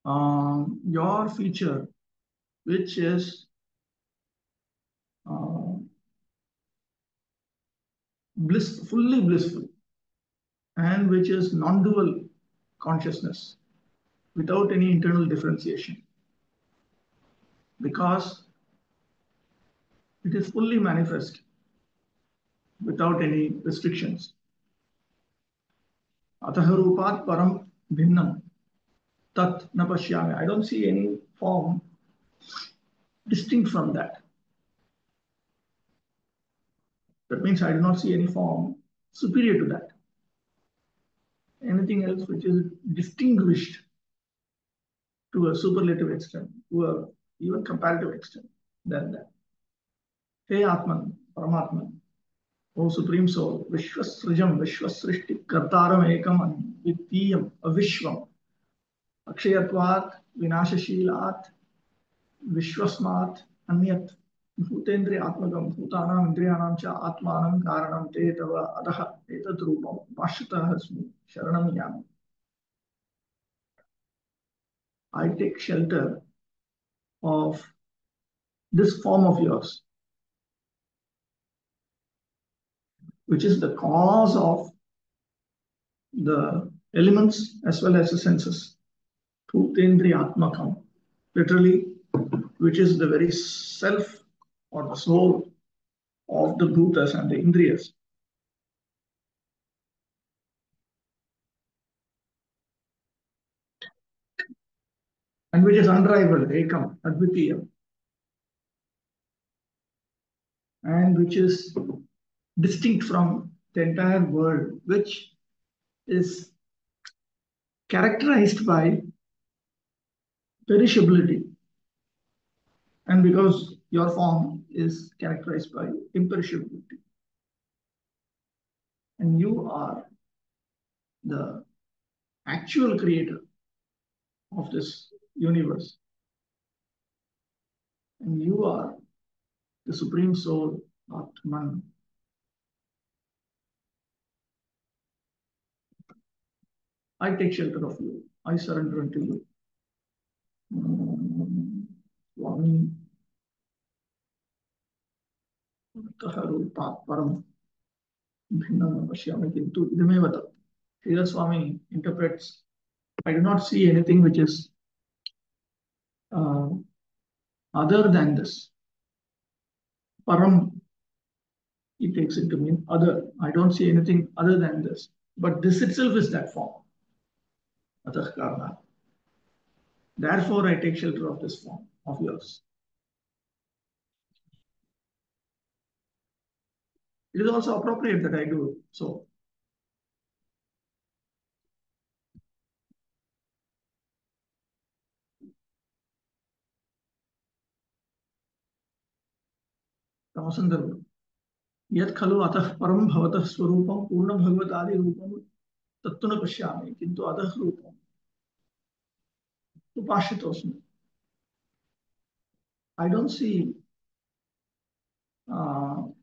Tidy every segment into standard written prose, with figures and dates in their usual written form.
your feature, which is fully blissful, and which is non-dual consciousness without any internal differentiation, because it is fully manifest without any restrictions. Atah rupat param bhinnam tat na pashyami. I don't see any form distinct from that. That means I do not see any form superior to that. Anything else which is distinguished to a superlative extent, to a even comparative extent than that. Hey Atman, Paramatman, O Supreme Soul, Vishwasrijam, Vishwasrishti, Kartaram Ekam, Advitiyam, Avishwam, Akshayatvat, Vinashashilat, Vishwasmat, Anyat, Bhutendri Atmakam, Bhutanam, Indriyanam cha Atmanam, Karanam, Te Tava, Adaha, Etat Rupam, Pashata Hasmi, Sharanam Yam. I take shelter of this form of yours, which is the cause of the elements as well as the senses. Bhutendri Atmakam, literally, which is the very self or the soul of the bhutas and the indriyas. And which is unrivaled, Ekam, Advitiyam, and which is distinct from the entire world, which is characterized by perishability. And because your form is characterized by imperishability. And you are the actual creator of this universe. And you are the Supreme Soul, Atman. I take shelter of you. I surrender unto you. Swami, param bhinnam pashyami kintu idameva tat. Here Swami interprets, I do not see anything which is other than this. Param, he takes it to mean other. I don't see anything other than this. But this itself is that form. Atah karna. Therefore, I take shelter of this form of yours. It is also appropriate that I do so. Ramasundar, यत् खलु अतः परम भवतः स्वरूपं पूर्ण भगवतादि रूपं तत्तु न पश्यामि किन्तु अतः रूपं उपाश्रितोऽस्मि. I don't see the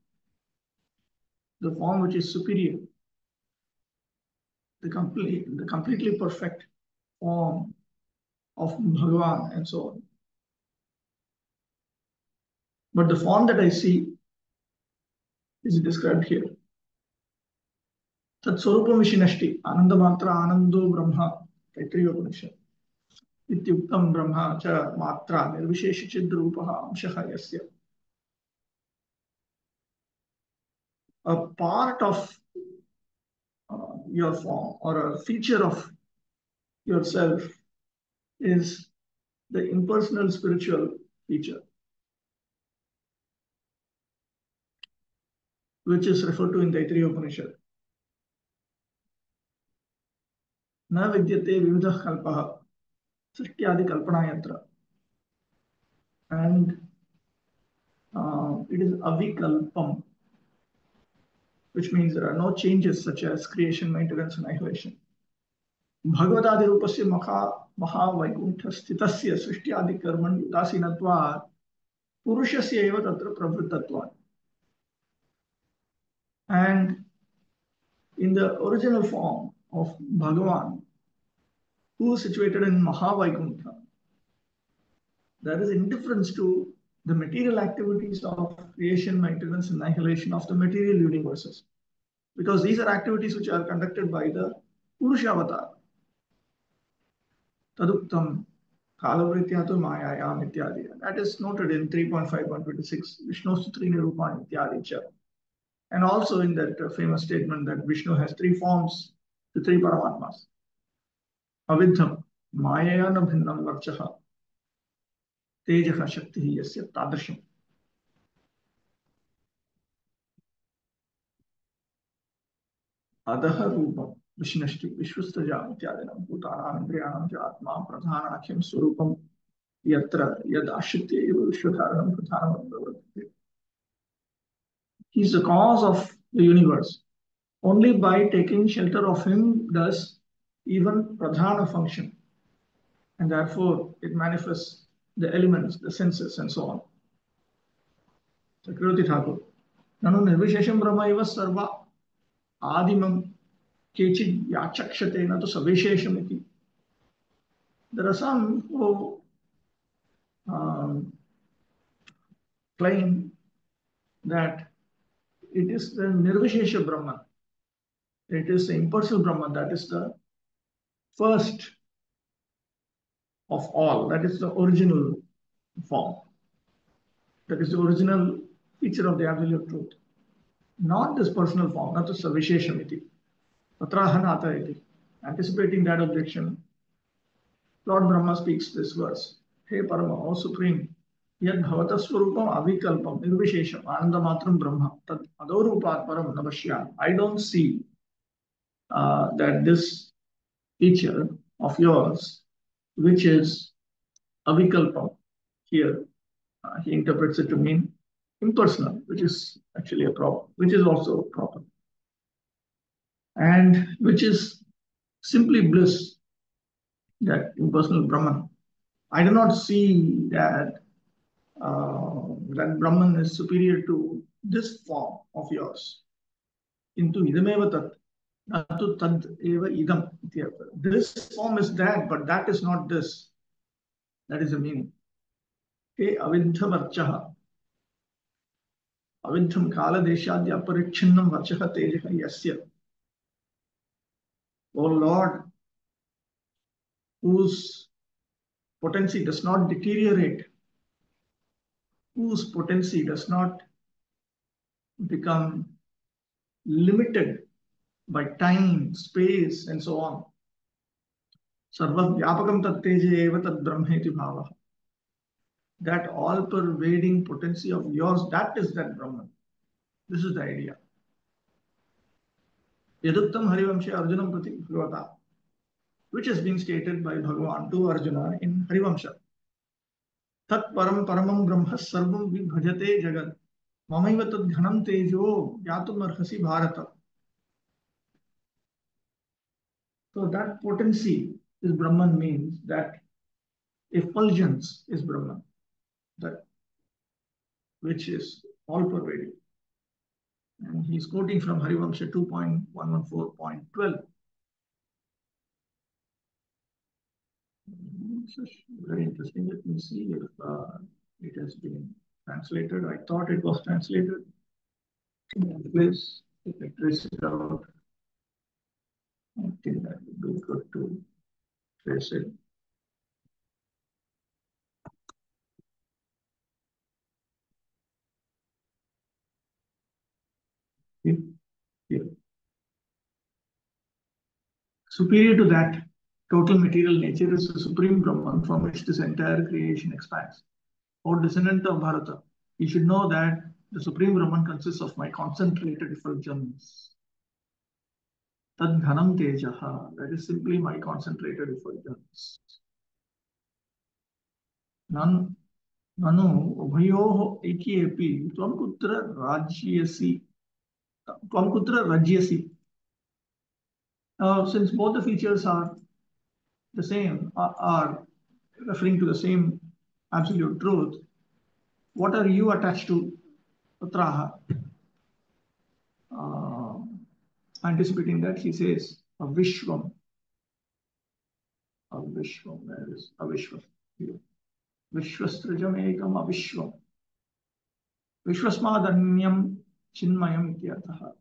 form which is superior, the completely perfect form of Bhagavan and so on. But the form that I see is described here. Tat swarupam vishinashti ananda matra anando brahma Taittiriya Upanishad. Ityuktam brahma cha matra nirvishesha chidrupaha amshaha yasya. A part of your form or a feature of yourself is the impersonal spiritual feature, which is referred to in Taittiriya Upanishad. Na vidyate vividah kalpaha srishtyadi kalpana yatra. And it is avikalpam, which means there are no changes such as creation, maintenance, annihilation. Bhagavadadi rupasya maha vaikuntha sthitasya srishtyadi karman udasinatvat purushasya eva tatra pravrittatvat. And in the original form of Bhagavan, who is situated in Mahavaikuntha. There is indifference to the material activities of creation, maintenance, and annihilation of the material universes. Because these are activities which are conducted by the Purusha avatar. Taduktam Kalavrityatu Mayayam Ityadi. That is noted in 3.5.26, Vishnu Sutri Nirupan Ityadi. And also in that famous statement that Vishnu has three forms, the three Paramatmas. Avidham, Mayayana Bhinnam Varchaha, Tejaha Shakti Yasya Tadrasham. Adaha Rupam, Vishnashti, Vishwastaja Ityadinam, Bhutanam, Indriyanam, Jatma, Pradhanakhim, Surupam, Yatra, Yad Ashitya, Vishwakaranam, Pradhanam. He is the cause of the universe. Only by taking shelter of him does even Pradhana function. And therefore, it manifests the elements, the senses, and so on. Chakravarti Thakur. Nanu nirvishesham brahma eva sarva adimam kechid yachakshate na to savishesham iti. There are some who claim that it is the nirvishesha Brahman. It is the impersonal Brahman that is the first of all. That is the original form. That is the original feature of the absolute truth. Not this personal form, not the savisheshamiti. Patrahanata iti. Anticipating that objection, Lord Brahma speaks this verse. Hey Parama, O Supreme, yad bhavata swarupam avikalpam nirvishesham anandamatram Brahma tad adorupat param navashyam. I don't see that this feature of yours, which is avikalpam, here he interprets it to mean impersonal, which is actually a problem, which is also proper, and which is simply bliss, that impersonal Brahman. I do not see that that Brahman is superior to this form of yours. Into idameva tat, natu tad eva idam. This form is that, but that is not this. That is the meaning. Hey avidham archaha. Avidham kala deshadya aparichinnam varchaha tejaha yasya. O Lord, whose potency does not deteriorate, whose potency does not become limited by time, space, and so on. Sarva vyapakam tat teje eva tat brahmeti bhava. That all-pervading potency of yours, that is that Brahman. This is the idea. Yaduktam Harivamshe Arjunam Prati Bhagavata, which has been stated by Bhagavan to Arjuna in Harivamsha. Tat param paramam brahma sarvam vibhajate jagat. Mamaiva tad ghanam tejo yatum arhasi bharata. So that potency is Brahman means that effulgence is Brahman, that which is all pervading. And he's quoting from Harivamsha 2.114.12. Very interesting. Let me see if it has been translated. I thought it was translated. Please, if I trace it out, I think that would be good to trace it. Here. Superior to that, total material nature is the supreme Brahman from which this entire creation expands. O descendant of Bharata, you should know that the supreme Brahman consists of my concentrated effulgence. Tad dhanam tejaha, that is simply my concentrated effulgence. Nanu ubhayoho ekyepi tvam kutra rajyasi. Since both the features are the same, are referring to the same absolute truth, what are you attached to? Patraha. Anticipating that, he says, a Vishwam. Avishwam, where is Avishwam? Here. Vishwasrajamekam Avishwam. Vishwasmadanyam Chinmayam ityartha.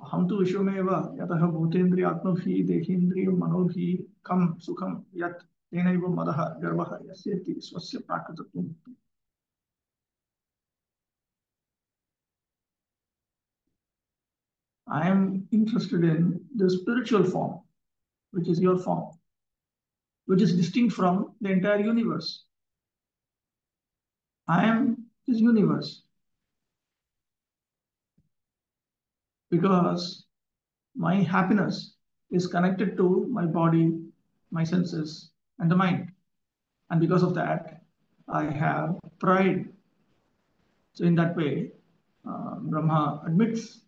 Aham tu Vishwameva yataha bhutendriya atmabhi dehendriya manobhi kam sukham yat tenaiva madaha garvaha yasyati swasya prakritatvam. I am interested in the spiritual form, which is your form, which is distinct from the entire universe. I am this universe because my happiness is connected to my body, my senses, and the mind. And because of that, I have pride. So in that way, Brahma admits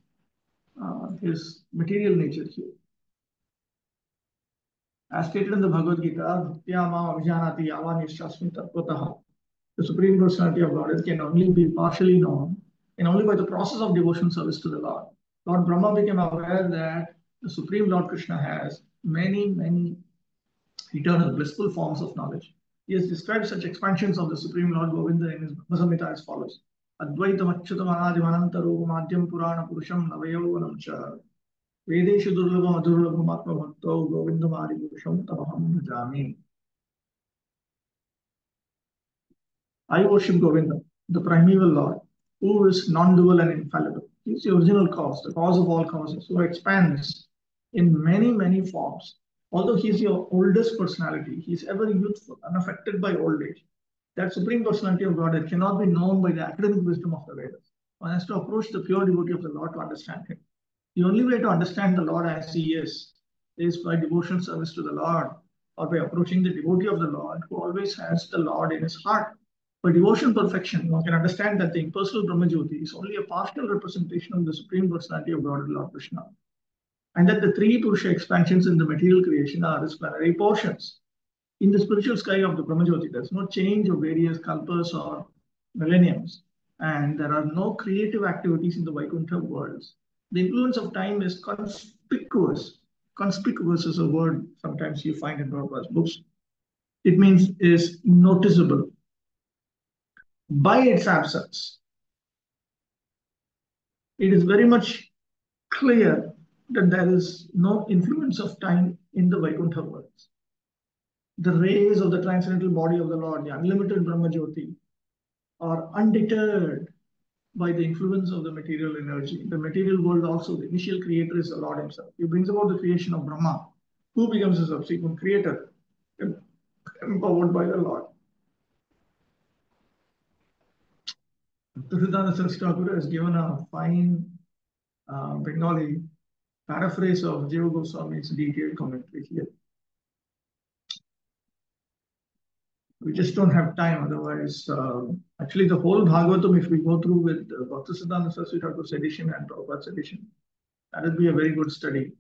his material nature here. As stated in the Bhagavad Gita, the Supreme Personality of Godhead can only be partially known and only by the process of devotion service to the Lord. Lord Brahma became aware that the Supreme Lord Krishna has many, many eternal blissful forms of knowledge. He has described such expansions of the Supreme Lord Govinda in his Bhasamita as follows. Advaitam achyutam anadi manantaru madhyam purana purusham navayoganam cha vedeshu durlabham adurlabham atma bhakto govindam adi purusham tamaham bhajami. I worship Govinda, the primeval Lord, who is non-dual and infallible. He is the original cause, the cause of all causes, who expands in many, many forms. Although he is your oldest personality, he is ever youthful, unaffected by old age. That Supreme Personality of Godhead cannot be known by the academic wisdom of the Vedas. One has to approach the pure devotee of the Lord to understand him. The only way to understand the Lord as he is by devotion service to the Lord, or by approaching the devotee of the Lord who always has the Lord in his heart. By devotion perfection, one can understand that the impersonal Brahmajyoti is only a partial representation of the Supreme Personality of God, Lord Krishna, and that the three Purusha expansions in the material creation are its plenary portions. In the spiritual sky of the Brahmajyoti, there is no change of various kalpas or millenniums, and there are no creative activities in the Vaikuntha worlds. The influence of time is conspicuous. Conspicuous is a word sometimes you find in Prabhupada's books. It means is noticeable by its absence. It is very much clear that there is no influence of time in the Vaikuntha worlds. The rays of the transcendental body of the Lord, the unlimited Brahmajyoti, are undeterred by the influence of the material energy. The material world also, the initial creator is the Lord himself. He brings about the creation of Brahma, who becomes a subsequent creator, empowered by the Lord. Tushitana Saraswati has given a fine Bengali paraphrase of Jiva Goswami's detailed commentary here. We just don't have time, otherwise, actually the whole Bhagavatam, if we go through with Bhaktisiddhanta Saraswati Thakur's edition and Prabhupada's edition, that would be a very good study.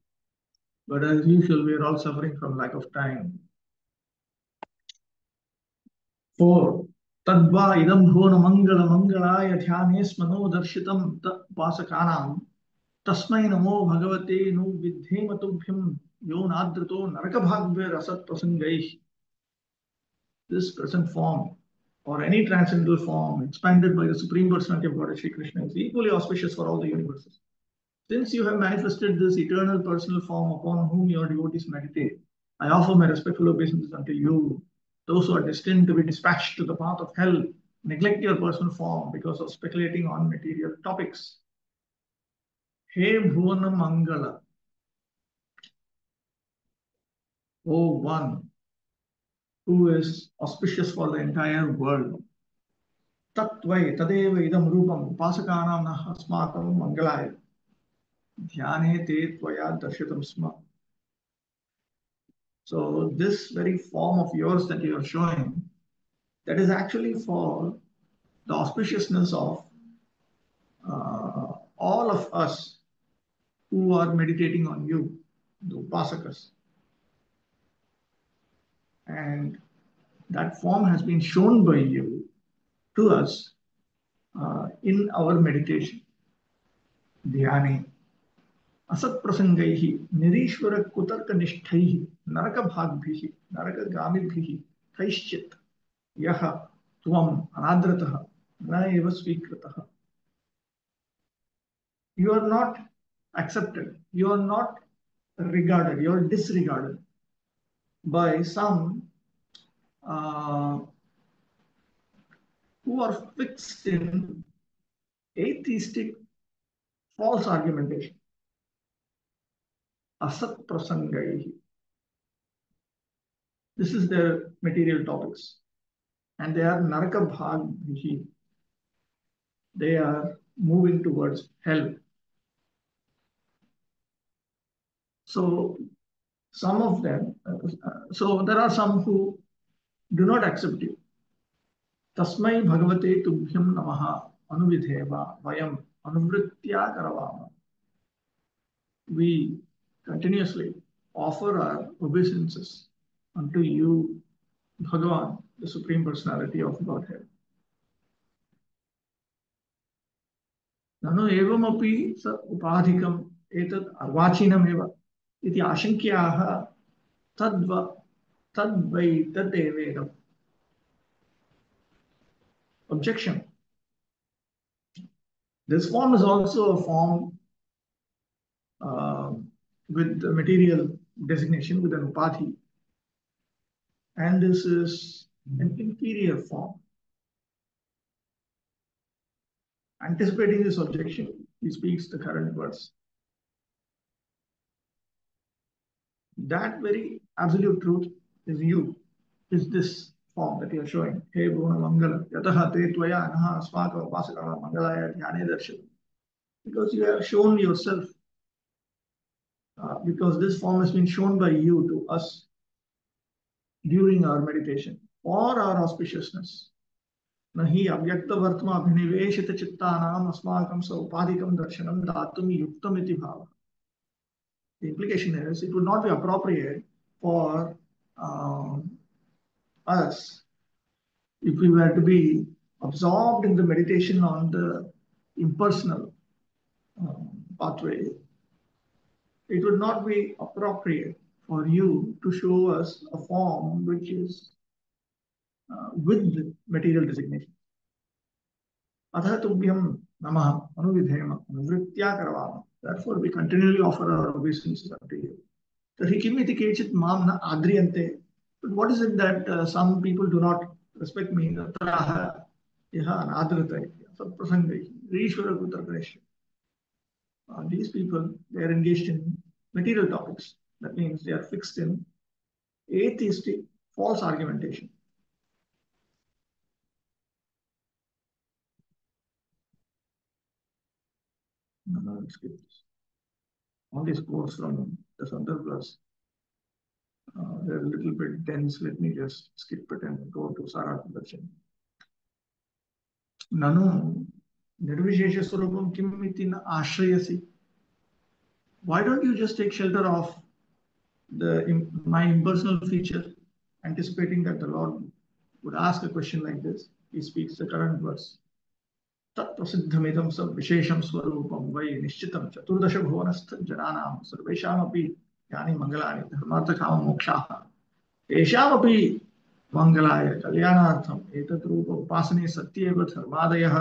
But as usual, we are all suffering from lack of time. 4. Tadva idam bhuvana mangala mangalaya dhyanes mano darshitam pasakanam tasmai namo bhagavate nu vidhematubhyam yo nadrito narakabhagve rasat prasangaih. This present form or any transcendental form expanded by the Supreme Personality of God, Shri Krishna, is equally auspicious for all the universes. Since you have manifested this eternal personal form upon whom your devotees meditate, I offer my respectful obeisances unto you. Those who are destined to be dispatched to the path of hell neglect your personal form because of speculating on material topics. He Bhuvana Mangala, O one who is auspicious for the entire world. Tatvai tadeva idam rupam upasakanam nah asmakam mangalaya dhyane te tvaya darshitam sma. So this very form of yours that you are showing, that is actually for the auspiciousness of all of us who are meditating on you, the upasakas. And that form has been shown by you to us in our meditation. Dhyane asat prasangaihi nirishvara kutarka nishtaihi नरकभाग्भिः नरकगामिभिः कैश्चित् यः त्वम् अनादृतः न एव स्वीकृतः. You are not accepted, you are not regarded, you are disregarded by some who are fixed in atheistic false argumentation. Asat prasangai. This is their material topics. And they are naraka bhaghi. They are moving towards hell. So some of them, so there are some who do not accept you. Tasmai bhagavate tubhyam namaha anuvidheva vayam anuvritya karavama. We continuously offer our obeisances unto you, Bhagavan, the Supreme Personality of Godhead. ननु एवमपि स उपाधिकम् एतत् अर्वाचीनमेव इति आशङ्क्याः तद्वै तदेवेदम्. Objection. This form is also a form with the material designation with an upadhi, and this is an inferior form. Anticipating this objection, he speaks the current verse. That very absolute truth is you, is this form that you are showing. Hey Bhuvana Mangala, Yataha Te Tvaya Naha Asmaka Upasakana Mangalaya Dhyane Darshan. Because you have shown yourself, because this form has been shown by you to us during our meditation for our auspiciousness. Nahi avyakta vartma abhiniveshita chittanam asmakam sa upadikam darshanam datum yuktam iti bhava. The implication is it would not be appropriate for us if we were to be absorbed in the meditation on the impersonal pathway. It would not be appropriate for you to show us a form which is with material designation. Atha tubhyam namaha anuvidhema anuvritya karavama. Therefore, we continually offer our obeisances unto you. Tarhi kim iti kechit mam na adriyante. But what is it that some people do not respect me? Tatraha yaha anadrita satprasangai Rishvara Kutra Ganesh. These people, they are engaged in material topics. That means they are fixed in atheistic false argumentation. No, skip this. All these quotes from the Sandarbhas, they're a little bit dense. Let me just skip it and go to Saratha. Nanu Nirvishesha Swarupam Kim iti na ashrayasi. Why don't you just take shelter of my impersonal feature, anticipating that the Lord would ask a question like this? He speaks the current verse. तत्प्रसिद्धमिदं सब विशेषं स्वरूपं वै निश्चितं चतुर्दश भुवनस्थ जनानां सर्वेषामपि यानि मंगलानि धर्मार्थकाम मोक्षाः तेषामपि मंगलाय कल्याणार्थम् एतत् रूप उपासने सत्येव धर्मादयः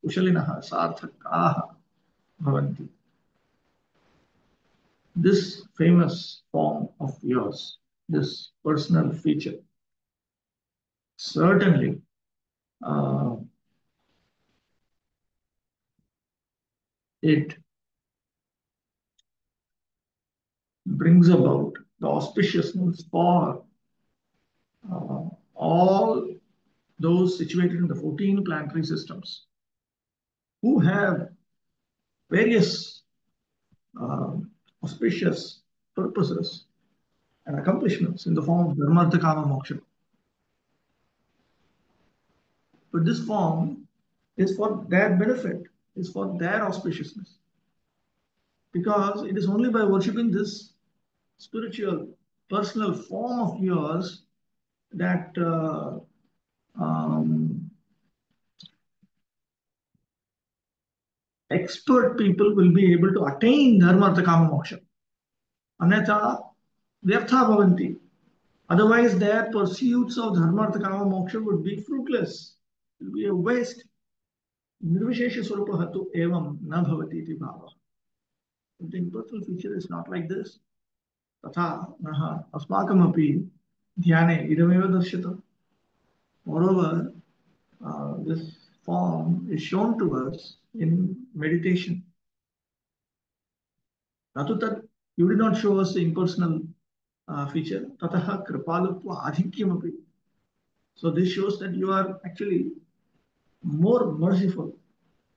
कुशलिनः सार्थकाः भवन्ति. This famous form of yours, this personal feature, certainly it brings about the auspiciousness for all those situated in the 14 planetary systems who have various auspicious purposes and accomplishments in the form of dharma, artha, kama, moksha. But this form is for their benefit, is for their auspiciousness. Because it is only by worshipping this spiritual, personal form of yours that expert people will be able to attain dharma, artha, kama, moksha. Anyatha, vyartha bhavanti. Otherwise, their pursuits of dharma, artha, kama, moksha would be fruitless. It will be a waste. Nirvishesha swarupaha tu evam na bhavati iti bhava. The impersonal feature is not like this. Tatha naha asmakamapi dhyane idameva darshita. Moreover, this form is shown to us in meditation. Ratutat, you did not show us the impersonal feature. Tataha kripalutva adhikyamapi. So this shows that you are actually more merciful.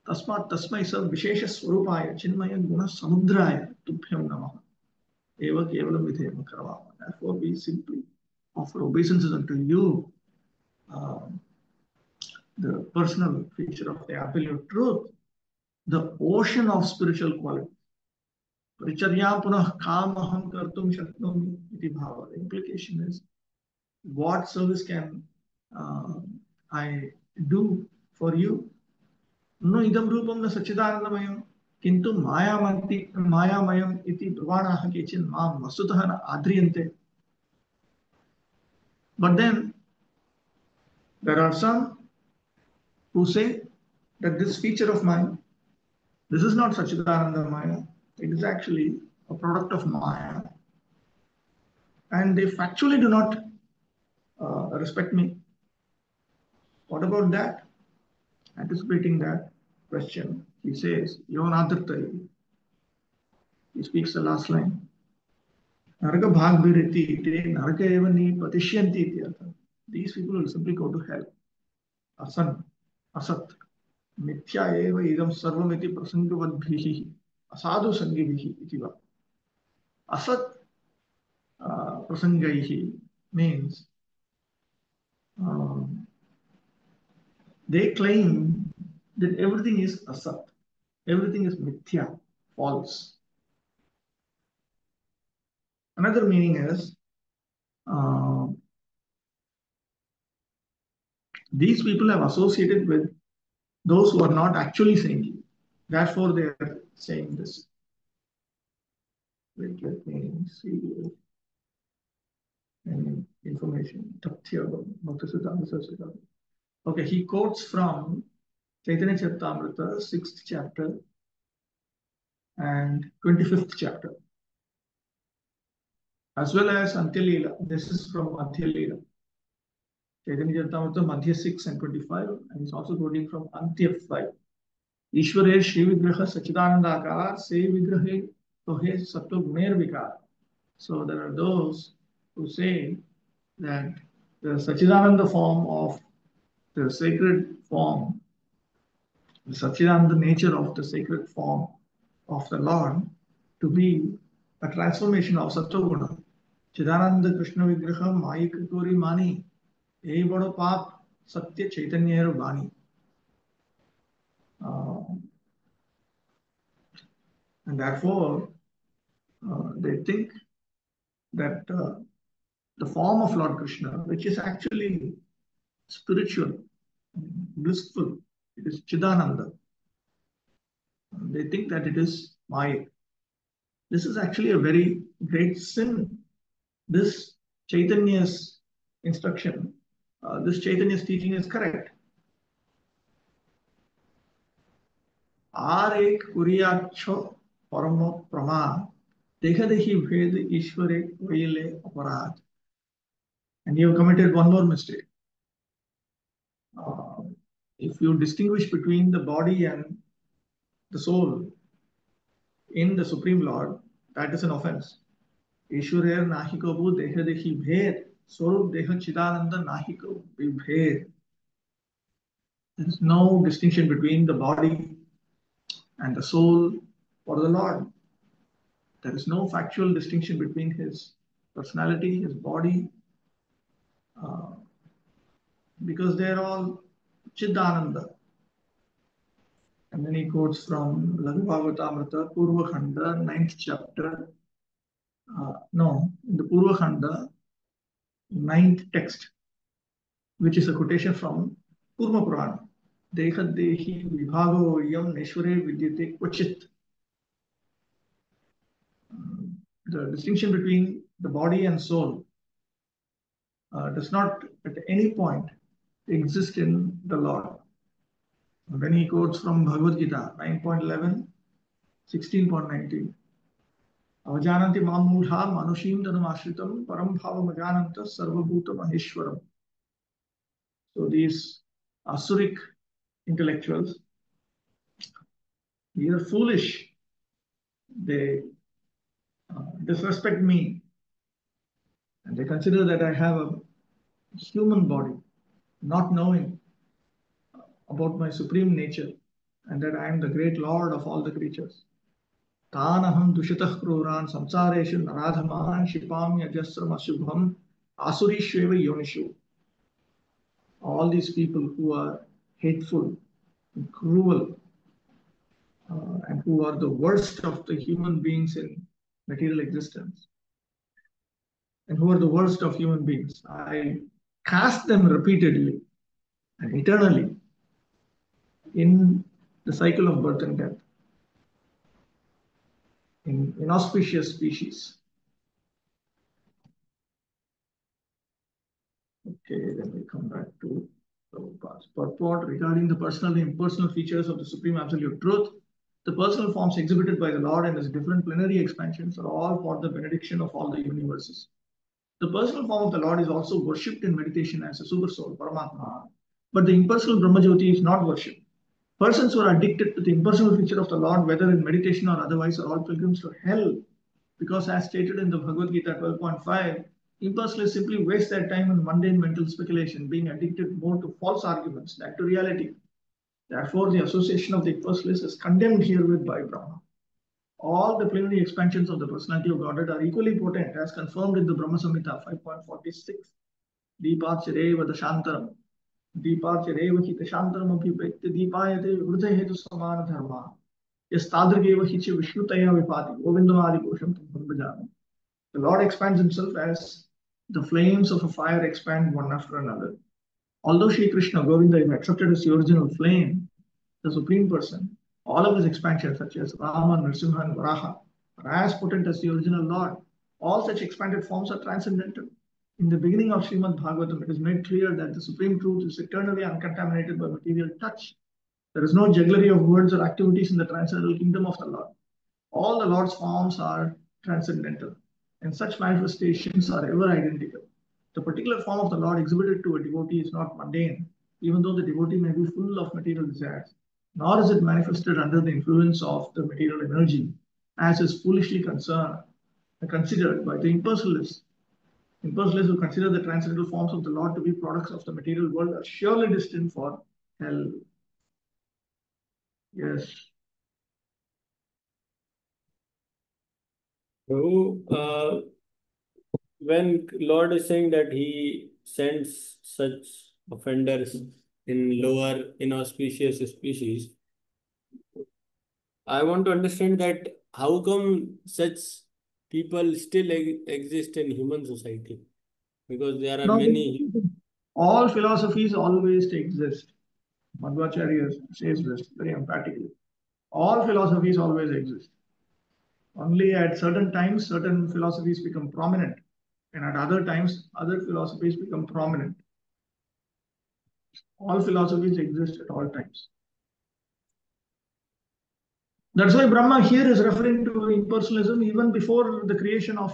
Tasmat tasmai sav vishesha swarupaya chinmaya guna samudraya tubhyam namaha. Eva kevalam vidhema karavama. Therefore, we simply offer obeisances unto you, the personal feature of the absolute truth, the ocean of spiritual quality. Paricharyam punah kam aham kartum shaknomi iti bhava. The implication is, what service can I do for you? No idam rupam na sachidanandamayam kintu mayamayam iti brahmanaha kechin mam vasutah na adriyante. But then there are some who say that this feature of mine, this is not Sachidanandamaya, it is actually a product of Maya. And they factually do not respect me. What about that? Anticipating that question, he says, Yonadartai. He speaks the last line. Naraka bhagbiriti te naraka evani patishyanti ityartha. These people will simply go to hell. Asan, asat, mithya eva idam sarvamiti prasangavadbhihi, asadu sangibihi itiva. Asat prasangaihi means they claim that everything is asat, everything is mithya, false. Another meaning is these people have associated with those who are not actually saintly. Therefore, they are saying this. Wait, let me see any information. Okay, he quotes from Chaitanya Charitamrita, 6th chapter and 25th chapter, as well as Antya Leela. This is from Antya Leela. Chaitanya Charitamrita, Madhya 6 and 25, and he's also quoting from Antya 5. Ishware Shri Vigraha Sachidananda Akar, Se Vigrahe Tohe Sattva Guner Vikar. So there are those who say that the Sachidananda form of the sacred form, the Sachidananda nature of the sacred form of the Lord, to be a transformation of Sattva-guna. Chidananda Krishna Vigraha Mayika Kori Mani, Ei Bado Pap Satya Chaitanya Vani. And therefore, they think that the form of Lord Krishna, which is actually spiritual, blissful, it is Chidananda. They think that it is Maya. This is actually a very great sin. This Chaitanya's instruction, this Chaitanya's teaching is correct. Ar ek kuriyacho paramo prama dekhadehi bhed ishware koile aparad. And you have committed one more mistake. If you distinguish between the body and the soul in the Supreme Lord, that is an offense. Ishwarer nahiko bhu dehadehi bhed swarup deha chidananda nahiko vibhed. There is no distinction between the body and the soul for the Lord. There is no factual distinction between his personality, his body, because they are all Chidananda. And then he quotes from Laghu Bhagavatamrita, Purva Khanda, 9th chapter. In the Purva Khanda, 9th text, which is a quotation from Purva Purana. Dehadehi vibhago yam neshware vidyate kvachit. The distinction between the body and soul does not at any point exist in the Lord. When he quotes from Bhagavad Gita 9.11, 16.19, Avajananti mamudha manushim tanumashritam param bhavam ajananta sarvabhuta maheshwaram. So these asuric intellectuals, they are foolish. They disrespect me, and they consider that I have a human body, not knowing about my supreme nature and that I am the great Lord of all the creatures. Tanaham dushitah kruran samsareshu naradhamahan shipam yajasram ashubham asurishveva yonishu. All these people who are hateful, cruel, and who are the worst of the human beings in material existence, and who are the worst of human beings, I cast them repeatedly and eternally in the cycle of birth and death, in inauspicious species. Okay, then we come back to Prabhupada's purport regarding the personal and impersonal features of the Supreme Absolute Truth. The personal forms exhibited by the Lord and his different plenary expansions are all for the benediction of all the universes. The personal form of the Lord is also worshipped in meditation as a super soul, Paramatma. But the impersonal Brahmajyoti is not worshipped. Persons who are addicted to the impersonal feature of the Lord, whether in meditation or otherwise, are all pilgrims to hell. Because as stated in the Bhagavad Gita 12.5, impersonalists simply waste their time in mundane mental speculation, being addicted more to false arguments than to reality. Therefore, the association of the impersonalist is condemned herewith by Brahma. All the plenary expansions of the personality of Godhead are equally potent, as confirmed in the Brahma Samhita 5.46. Deepachareva dashantaram. Deepachareva hi dashantaram abhivyakti deepayate hridayetu samana dharma. Yastadrigeva hichi vishnutaya vipati. Govindamadi kosham tam bhajami. The Lord expands himself as the flames of a fire expand one after another. Although Sri Krishna Govinda is accepted as the original flame, the Supreme Person, all of his expansions, such as Rama, Nrsimha, and Varaha, are as potent as the original Lord. All such expanded forms are transcendental. In the beginning of Srimad Bhagavatam, it is made clear that the Supreme Truth is eternally uncontaminated by material touch. There is no jugglery of words or activities in the transcendental kingdom of the Lord. All the Lord's forms are transcendental, and such manifestations are ever identical. The particular form of the Lord exhibited to a devotee is not mundane, even though the devotee may be full of material desires, nor is it manifested under the influence of the material energy, as is foolishly considered by the impersonalists. Impersonalists who consider the transcendental forms of the Lord to be products of the material world are surely destined for hell. Yes. So, when Lord is saying that he sends such offenders in lower inauspicious species, I want to understand that how come such people still exist in human society? Because there are Now, many. all philosophies always exist. Madhvacharya says this very emphatically. All philosophies always exist. Only at certain times, certain philosophies become prominent, and at other times, other philosophies become prominent. All philosophies exist at all times. That's why Brahma here is referring to impersonalism even before the creation of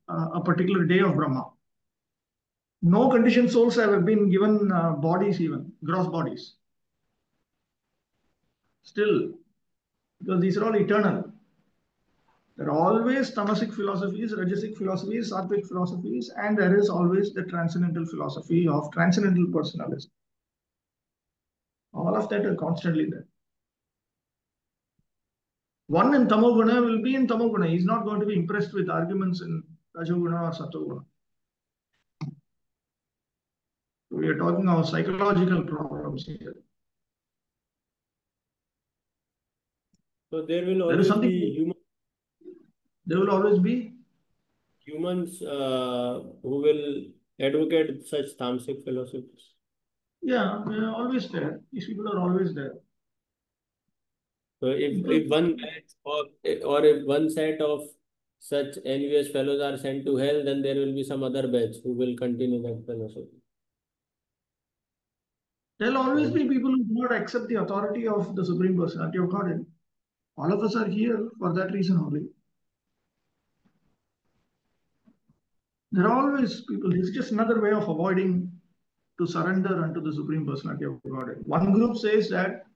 a particular day of Brahma. No conditioned souls have been given bodies, even gross bodies. Still, because these are all eternal. There are always tamasic philosophies, rajasic philosophies, sattvic philosophies, and there is always the transcendental philosophy of transcendental personalism. All of that are constantly there. One in Tamoguna will be in Tamoguna. He's not going to be impressed with arguments in Rajoguna or Satoguna. So we are talking about psychological problems here. So there will always be humans. There will always be humans who will advocate such tamasic philosophies. Yeah, they are always there. These people are always there. So if one batch of, or if one set of such envious fellows are sent to hell, then there will be some other batch who will continue that fellowship. There will always be people who do not accept the authority of the Supreme Personality of Godhead. All of us are here for that reason only. There are always people. It's just another way of avoiding to surrender unto the Supreme Personality of Godhead. One group says that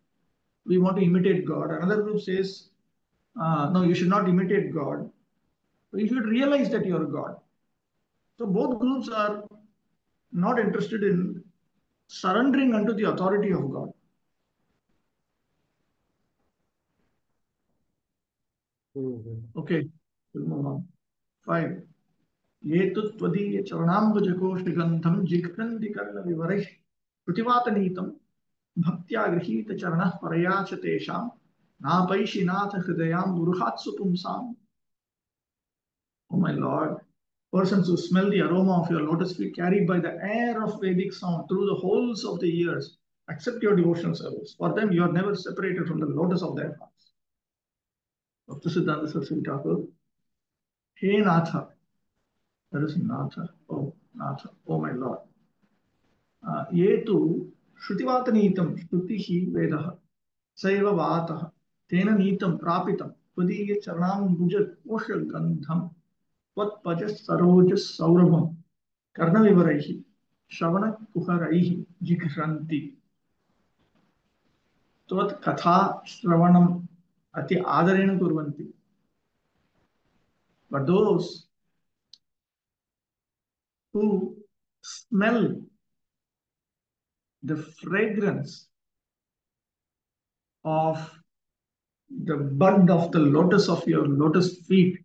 we want to imitate God. Another group says, no, you should not imitate God. You should realize that you are God. So both groups are not interested in surrendering unto the authority of God. Okay, we'll move on. 5. ये तु त्वदीय चरणाम्बुजकोष्ठगन्धं जिघ्रन्ति कर्णविवरैः श्रुतिवातनीतं भक्त्या गृहीतचरणः परया च तेषां नापैषि नाथ हृदयां बुरुहात्सु पुंसाम्. Oh my Lord, persons who smell the aroma of your lotus feet carried by the air of Vedic sound through the holes of the ears, accept your devotional service. For them, you are never separated from the lotus of their hearts. Bhakti Siddhanta Saraswati Thakur, Hey Natha, that is Natha, oh Natha, oh my Lord. Ye tu Shrutivata Nitam, Shrutihi Vedaha, Saiva Vataha, Tena Nitam Prapitam, Tvadiya Charanam Bujat Oshal Gandham, Vat Pajas Sarojas Saurabham, Karnavivaraihi, Shavana Kuharaihi, Jighranti. Tvat Katha Shravanam Ati Adarena Kurvanti. But those who smell the fragrance of the bud of the lotus of your lotus feet,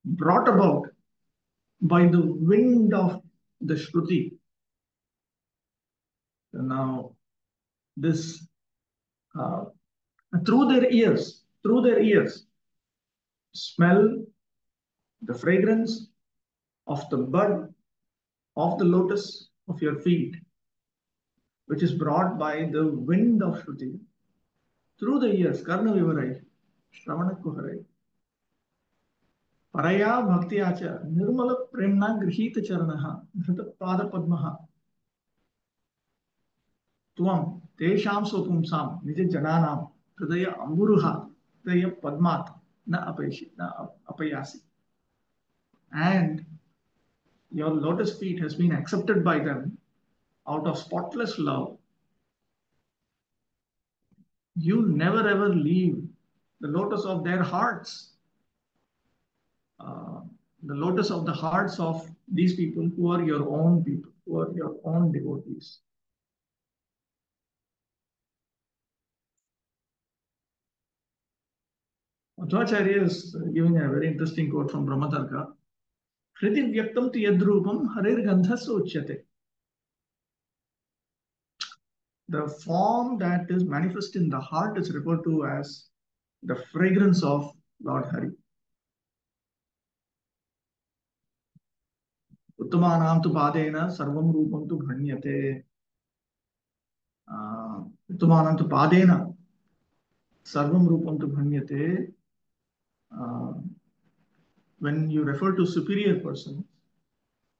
brought about by the wind of the Shruti. Now, this through their ears, smell the fragrance of the bud of the lotus of your feet, which is brought by the wind of Shruti. Through the ears, Karna Vivarai, Shravana Kuharai. Paraya Bhaktyacha, Nirmala Premna Grihita Charanaha, Dhrita Pada Padmaha. Tuam, Tesham Sopumsam, Nija Jananam, Hridaya Amburuha, Hridaya Padmat, Na Apayasi. And your lotus feet has been accepted by them out of spotless love. You never ever leave the lotus of their hearts. The lotus of the hearts of these people who are your own people, who are your own devotees. Madhvacharya is giving a very interesting quote from Brahmatarka. Hriti vyaktam tu yadrupam harir gandhas uchyate. The form that is manifest in the heart is referred to as the fragrance of Lord Hari. Uttamanam tu padena sarvam rupam tu bhanyate. Uttamanam tu padena sarvam rupam tu bhanyate. When you refer to superior persons,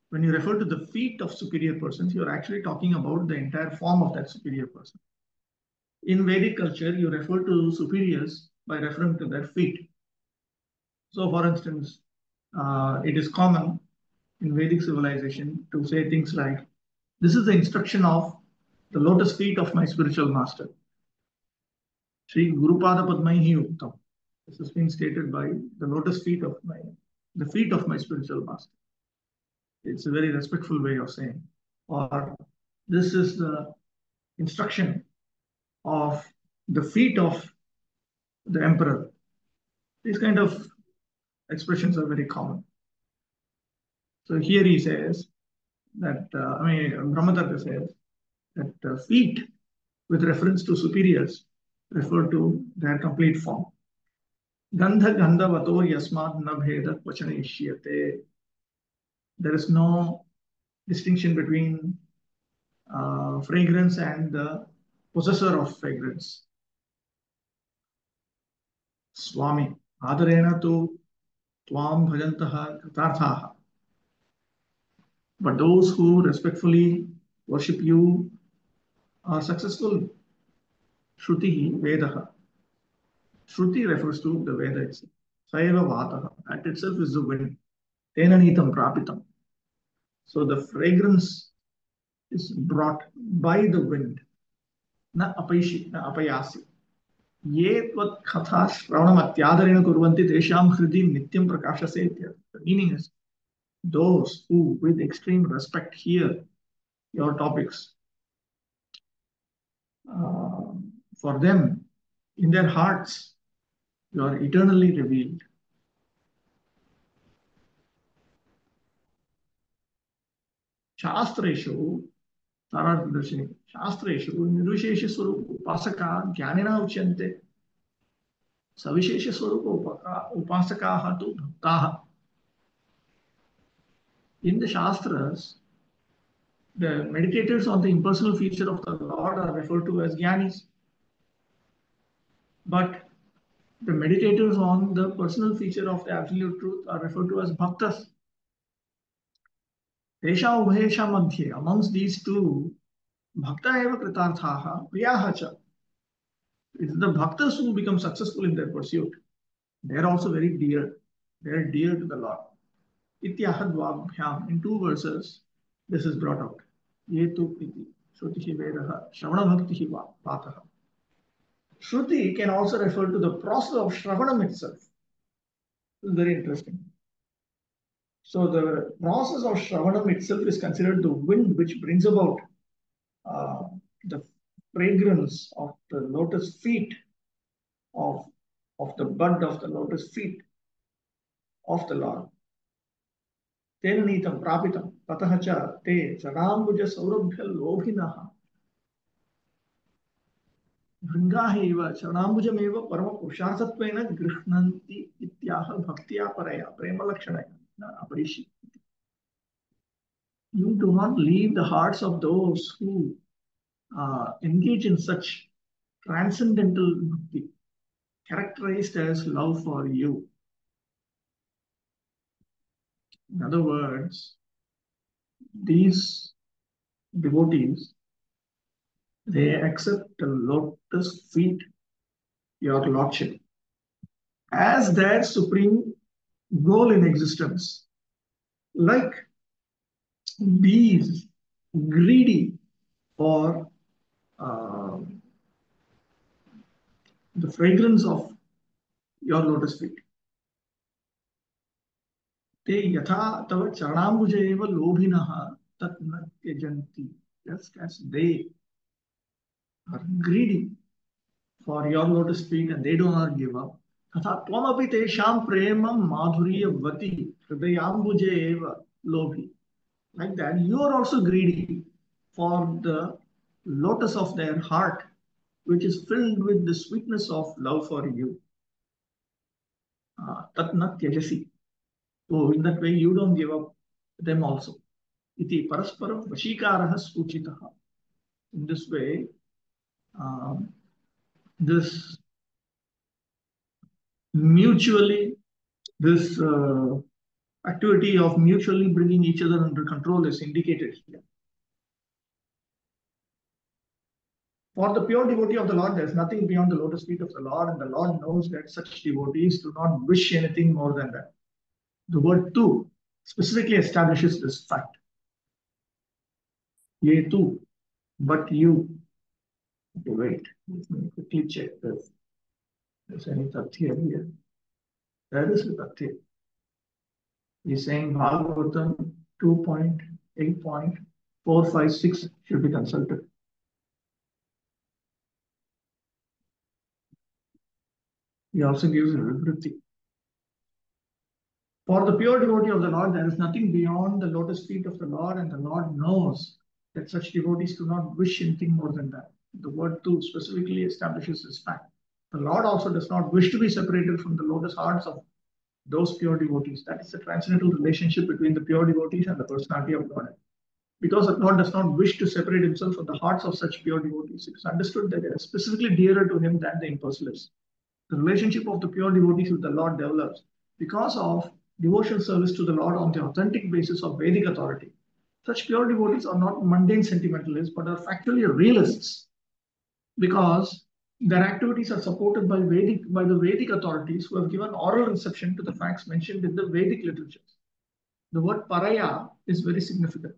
when you refer to the feet of superior persons, you're actually talking about the entire form of that superior person. In Vedic culture, you refer to superiors by referring to their feet. So, for instance, it is common in Vedic civilization to say things like, this is the instruction of the lotus feet of my spiritual master. Sri Gurupada Padmaihi Uktam. This has been stated by the lotus feet of my spiritual master. It's a very respectful way of saying. Or this is the instruction of the feet of the emperor. These kind of expressions are very common. So here he says that, Brahmatarka says that feet with reference to superiors refer to their complete form. Gandha gandhavato yasmad na bheda vachane ishyate. There is no distinction between fragrance and the possessor of fragrance. Swami, adarena tu Tvam bhajantaha kritarthaha. But those who respectfully worship you are successful. Shruti Vedaha. Shruti refers to the Veda itself. Saiva Vataha. That itself is the wind. Tenanitam Prapitam. So the fragrance is brought by the wind. Na apaishi, na apayasi. Ye tvat katha shravanam atyadarena kurvanti tesham hridi nityam prakashase. The meaning is those who with extreme respect hear your topics, for them in their hearts you are eternally revealed. Shastreshu Taradharshini. Shastreshu Nirvishesha Swarupa Upasaka Jnanina Uchyante. Savishesha Swarupa Upasakaha tu Bhaktaha. In the Shastras, the meditators on the impersonal feature of the Lord are referred to as Jnanis. But the meditators on the personal feature of the absolute truth are referred to as Bhaktas. Tesha Ubhesha Madhye, amongst these two, Bhakta eva kritarthaha priyaha cha. It's the Bhaktas who become successful in their pursuit. They are also very dear. They are dear to the Lord. Ityahadvabhyam. In two verses, this is brought out. Yetu iti. Shrutihi vedaha. Shravana bhaktihi vataha. Shruti can also refer to the process of Shravanam itself. This is very interesting. So the process of Shravanam itself is considered the wind which brings about the fragrance of the lotus feet, of the bud of the lotus feet of the Lord. Tenanitam prapitam tataha cha te chanambuja saurabhya lobhinaha. Vringahiva chanambujameva parama purusharthatvena grihnanti ityaha bhaktiya paraya prema lakshanaya aparishi. You do not leave the hearts of those who engage in such transcendental bhakti, characterized as love for you. In other words, these devotees, they accept the lotus feet, your lordship, as their supreme goal in existence. Like bees greedy for the fragrance of your lotus feet. Te yatha tava charanambuja eva lobhinaha tat na tyajanti. Just as they are greedy for your lotus feet and they do not give up. Tatha twamapi tesham premam madhuryavati hridayambuje eva lobhi. Like that, you are also greedy for the lotus of their heart, which is filled with the sweetness of love for you. Tat na tyajasi. So in that way, you don't give up them also. Iti paraspara vashikaraha suchitaha. In this way, this activity of mutually bringing each other under control is indicated here. For the pure devotee of the Lord, there is nothing beyond the lotus feet of the Lord, and the Lord knows that such devotees do not wish anything more than that. The word tu specifically establishes this fact. Ye tu, but you. Okay, wait, let me quickly check if there's any tathya here. There is a tathya. He's saying Bhagavatam 2.8.456 should be consulted. He also gives a vibhriti. For the pure devotee of the Lord, there is nothing beyond the lotus feet of the Lord, and the Lord knows that such devotees do not wish anything more than that. The word tu specifically establishes this fact. The Lord also does not wish to be separated from the lotus hearts of those pure devotees. That is the transcendental relationship between the pure devotees and the personality of God. Because the Lord does not wish to separate himself from the hearts of such pure devotees, it is understood that they are specifically dearer to him than the impersonalists. The relationship of the pure devotees with the Lord develops because of devotional service to the Lord on the authentic basis of Vedic authority. Such pure devotees are not mundane sentimentalists, but are factually realists, because their activities are supported by the Vedic authorities who have given oral reception to the facts mentioned in the Vedic literatures. The word paraya is very significant.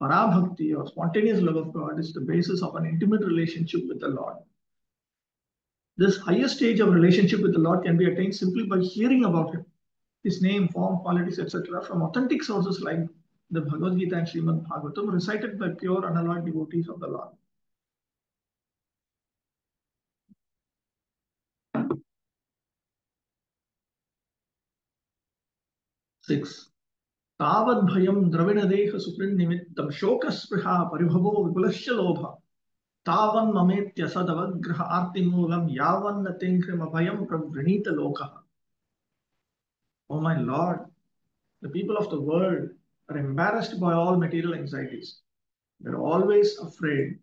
Parabhakti, or spontaneous love of God, is the basis of an intimate relationship with the Lord. This higher stage of relationship with the Lord can be attained simply by hearing about Him, His name, form, qualities, etc., from authentic sources like the Bhagavad Gita and Srimad Bhagavatam, recited by pure, unalloyed devotees of the Lord. Six. Tavad bhayam dravidadeha suprinnimittam shokaspriha paribhavo vipulasya lobha tavan mametya sadavagraha artimulam yavan natenkrima bhayam pravrinita lokaha. O my Lord, the people of the world are embarrassed by all material anxieties. They're always afraid.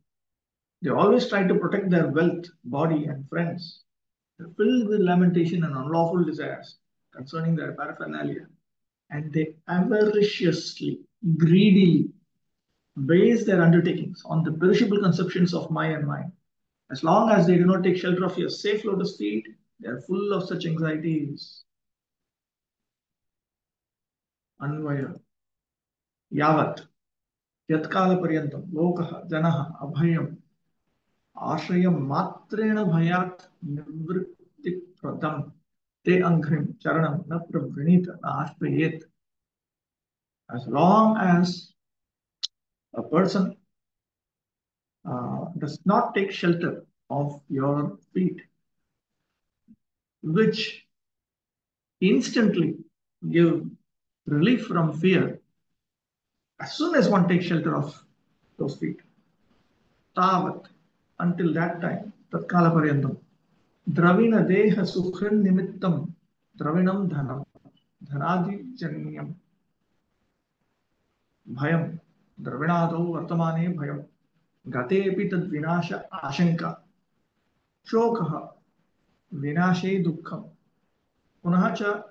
They always try to protect their wealth, body, and friends. They're filled with lamentation and unlawful desires concerning their paraphernalia, and they avariciously, greedily base their undertakings on the perishable conceptions of my and mine. As long as they do not take shelter of your safe lotus feet, they are full of such anxieties. Anvaya. Yavat. Yatkala paryantam. Lokaha. Janaha. Abhayam. Ashrayam matrena bhayat nivritti pradam. Te anghrim charanam na pravrinita na ashrayet. As long as a person does not take shelter of your feet, which instantly give relief from fear, as soon as one takes shelter of those feet. Tavat, until that time, tatkala paryantam. Dravina deha sukhan nimittam, dravinam dhanam, dhanadi janyam. Bhayam, dravinado vartamane bhayam, gatepi tad vinasha ashanka, shokaha, vinashe dukkham, punaha cha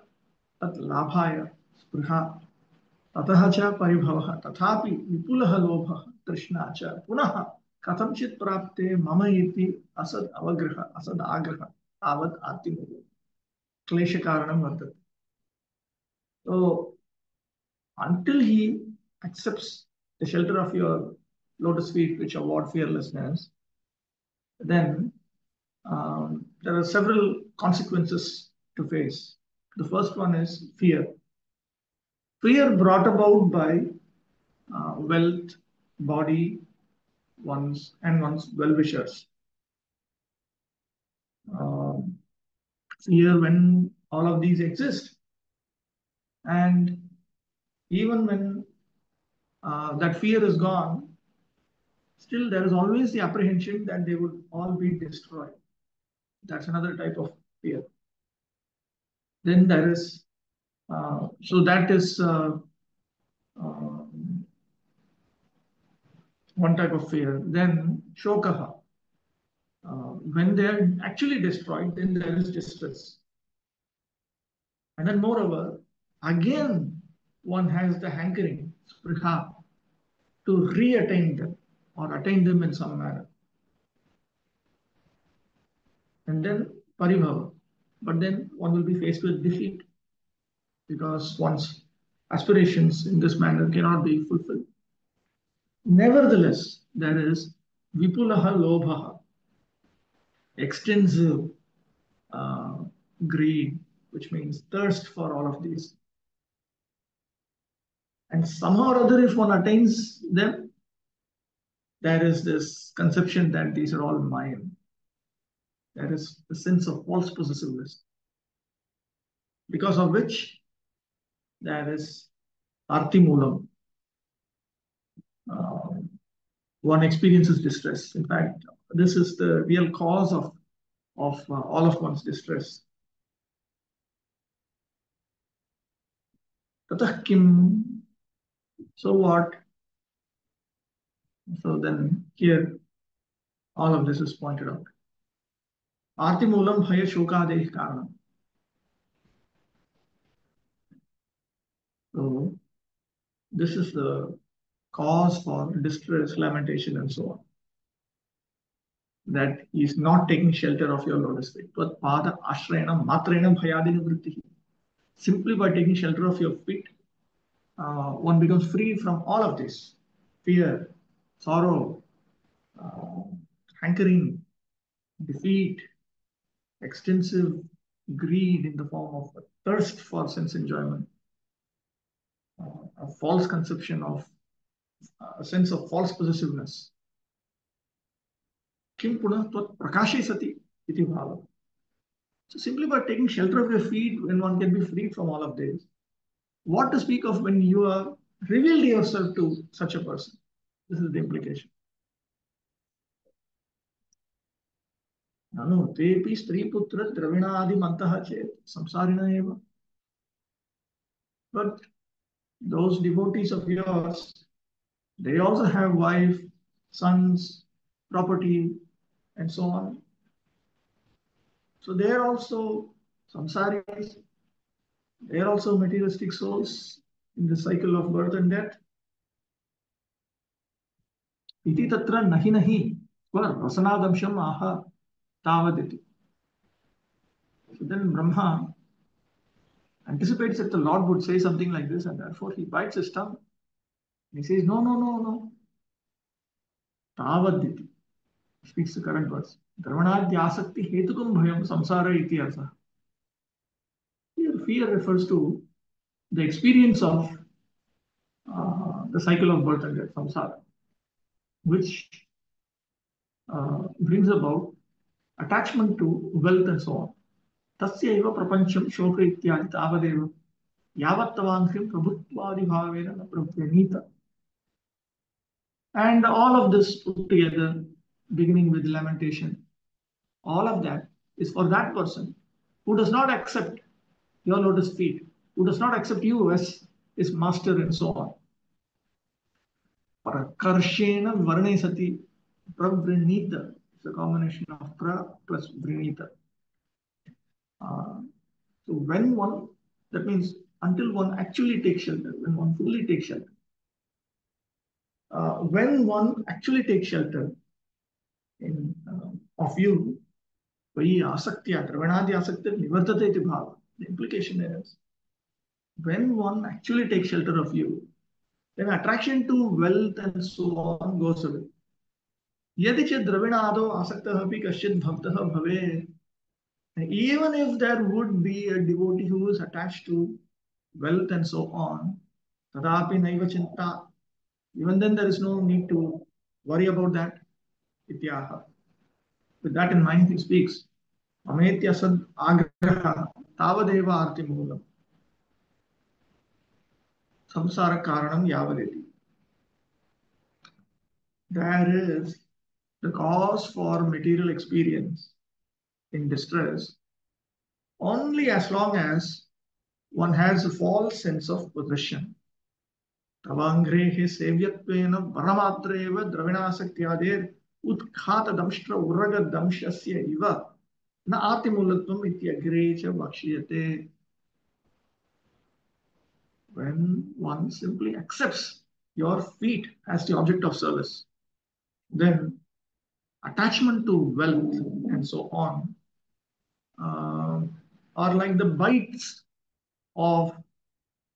tat labhaya spruha, ततः च परिभवः तथापि विपुलः लोभः तृष्णा च पुनः कथंचित् प्राप्ते मम इति असद् अवग्रह असद् आग्रह तावत् आत्मोह क्लेश कारणं वर्तते. So until he accepts the shelter of your lotus feet, which award fearlessness, then there are several consequences to face. The first one is fear. Fear brought about by wealth, body, one's well-wishers. Fear when all of these exist, and even when that fear is gone, still there is always the apprehension that they would all be destroyed. That's another type of fear. Then there is so that is one type of fear. Then shokaha. When they are actually destroyed, then there is distress. And then moreover, again, one has the hankering, spriha, to re-attain them or attain them in some manner. And then paribhava. But then one will be faced with defeat because one's aspirations in this manner cannot be fulfilled. Nevertheless, there is vipulaha lobhaha, extensive greed, which means thirst for all of these. And somehow or other, if one attains them, there is this conception that these are all mine. There is a sense of false possessiveness, because of which there is artimulam. One experiences distress. In fact, this is the real cause of all of one's distress. Tatah kim. So what? So then here, all of this is pointed out. Artimulam bhaya shokadeh karanam. So this is the cause for distress, lamentation, and so on. That he is not taking shelter of your lotus feet. Pada ashrayana matrena bhayadina vritti. Simply by taking shelter of your feet, one becomes free from all of this fear, sorrow, uh, hankering, defeat, extensive greed in the form of a thirst for sense enjoyment, a false conception of a sense of false possessiveness. Kim punah tvat prakashe sati iti bhava. So simply by taking shelter of your feet, when one can be freed from all of this, what to speak of when you are revealed yourself to such a person? This is the implication. ननु तेपि स्त्रीपुत्र द्रविणादिमन्तः चेत् संसारिण एव. But those devotees of yours, they also have wife, sons, property, and so on. So they are also samsaris. They are also materialistic souls in the cycle of birth and death. Iti tatra nahi nahi rasanadamsham aha tavaditi. So then Brahma anticipates that the Lord would say something like this, and therefore he bites his tongue. He says, no, no, no, no. Tavaditi. Speaks the current verse. Dharmanadyasakti hetukum bhayam samsara iti artha. Here, fear refers to the experience of the cycle of birth and death, samsara, which brings about attachment to wealth and so on. Tasya eva prapancham shoka ityadi tavadeva yavattavankrim prabhutvadi bhavena na prabhvanita. And all of this put together, beginning with lamentation, all of that is for that person who does not accept your lotus feet, who does not accept you as his master and so on. Prakarshena varne sati pravrinita. It's a combination of pra plus vrinita. So when one, that means until one actually takes shelter, when one fully takes shelter, when one actually takes shelter in of you, the implication is when one actually takes shelter of you, then attraction to wealth and so on goes away. Yadi ched dravinado asaktah api kaschid bhaktah bhave. Even if there would be a devotee who is attached to wealth and so on, tadapi naiva chinta. Even then, there is no need to worry about that. Ityaha. With that in mind, he speaks. Ametya sad agraha tavadeva arti moolam. Samsara karanam yavadeti. There is the cause for material experience in distress only as long as one has a false sense of possession. Tavangrehe sevyatvena paramatreva dravinasaktiyader utkhata damshtra uraga damshasya iva na atimulatvam ityagre cha vakshiyate. When one simply accepts your feet as the object of service, then attachment to wealth and so on are like the bites of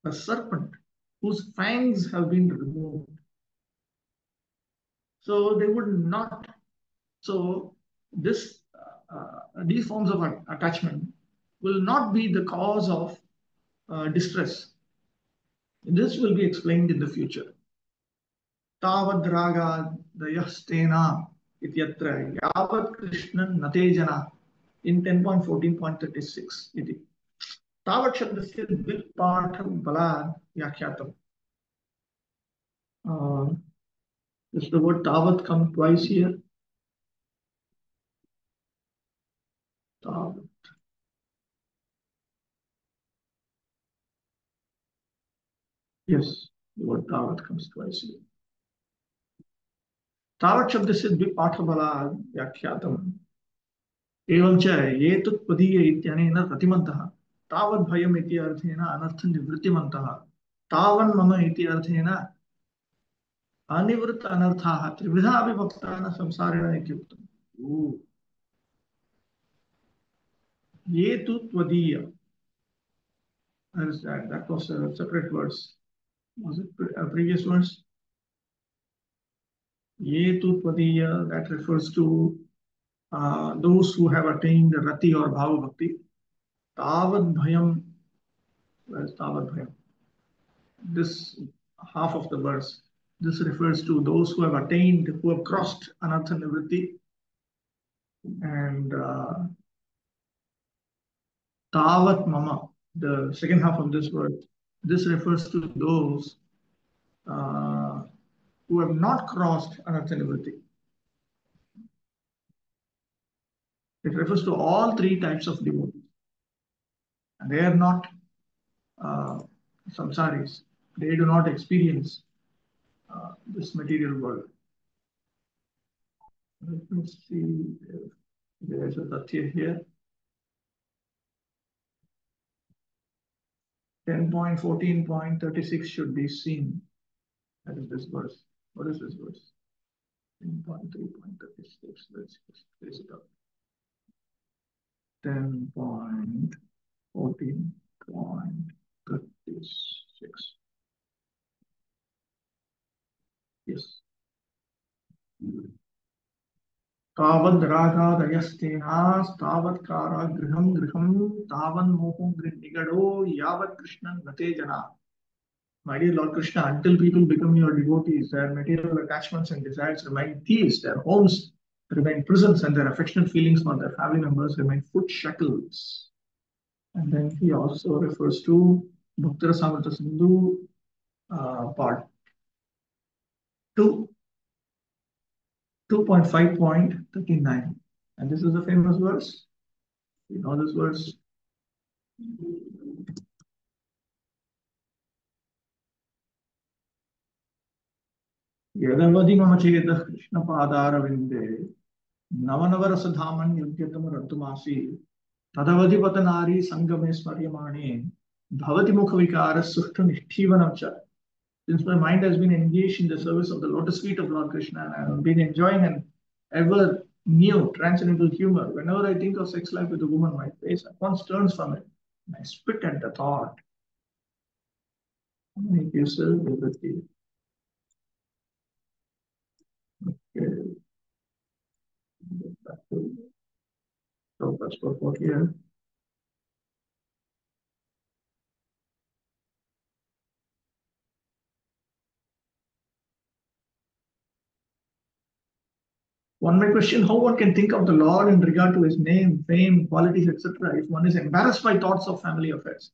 a serpent whose fangs have been removed. So they would not. So these forms of attachment will not be the cause of distress. This will be explained in the future. Tavadraga dayastena ityatra yavat krishnan natejana in 10.14.36 iti. Tavat shabdasya dvippatham balad yakyatam. Does the word tavat come twice here? Tavat. Yes, the word tavat comes twice here. तावत् शब्दस्य द्विपाठबलात् व्याख्यातम् एवं च ये तुत्पदीय इत्यनेन प्रतिमन्तः तावत् भयम् इति अर्थेन अनर्थनिवृत्तिमन्तः तावन् मम इति अर्थेन अनिवृत्त अनर्थाः त्रिविधा विभक्ता न संसारिण इत्युक्तम्। ये तु त्वदीय, that was a separate verse. Was it a previous verse? Ye tu tvadiya, that refers to those who have attained rati or bhava bhakti. Tavad bhayam, where is tavad bhayam? This half of the verse. This refers to those who have attained, who have crossed anartha nivritti. And tavat mama, the second half of this verse, this refers to those who have not crossed anartha nivritti. It refers to all three types of devotees. And they are not samsaris. They do not experience this material world. Let me see if there is a tathya here. 10.14.36 should be seen. That is this verse. What is this verse? 10.3.36. Let's just place it up. 10.14.36. Yes. तावद् रागादयस्तेनास्तावत् कारागृहं गृहं तावन्मोहो निगडो यावत् कृष्णं गते जना. My dear Lord Krishna, until people become your devotees, their material attachments and desires remain thieves, their homes remain prisons, and their affectionate feelings for their family members remain foot shackles. And then he also refers to Bhakti Rasamrita Sindhu, part 2. 2.5.39. And this is the famous verse. You know this verse. Yadavadi mama chedah Krishna padaravinde Navanavaраsadhaman yugyatama rantumasi Tadavadi patanari sangame smaryamane Bhavati mukha vikara sushta nishtivanamcha. Since my mind has been engaged in the service of the lotus feet of Lord Krishna and I have been enjoying an ever new transcendental humor, whenever I think of sex life with a woman, my face at once turns from it and I spit at the thought. Make yourself liberty. Okay. Back to Prabhupada's purport here. One may question how one can think of the Lord in regard to his name, fame, qualities, etc., if one is embarrassed by thoughts of family affairs.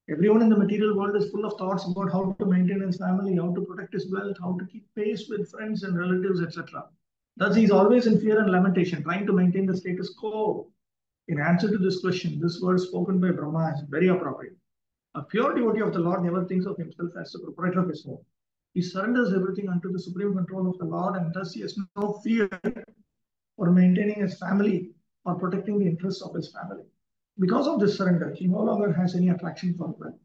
Everyone in the material world is full of thoughts about how to maintain his family, how to protect his wealth, how to keep pace with friends and relatives, etc. Thus, he is always in fear and lamentation, trying to maintain the status quo. In answer to this question, this word spoken by Brahma is very appropriate. A pure devotee of the Lord never thinks of himself as the proprietor of his home. He surrenders everything unto the supreme control of the Lord, and thus he has no fear for maintaining his family or protecting the interests of his family. Because of this surrender, he no longer has any attraction for wealth.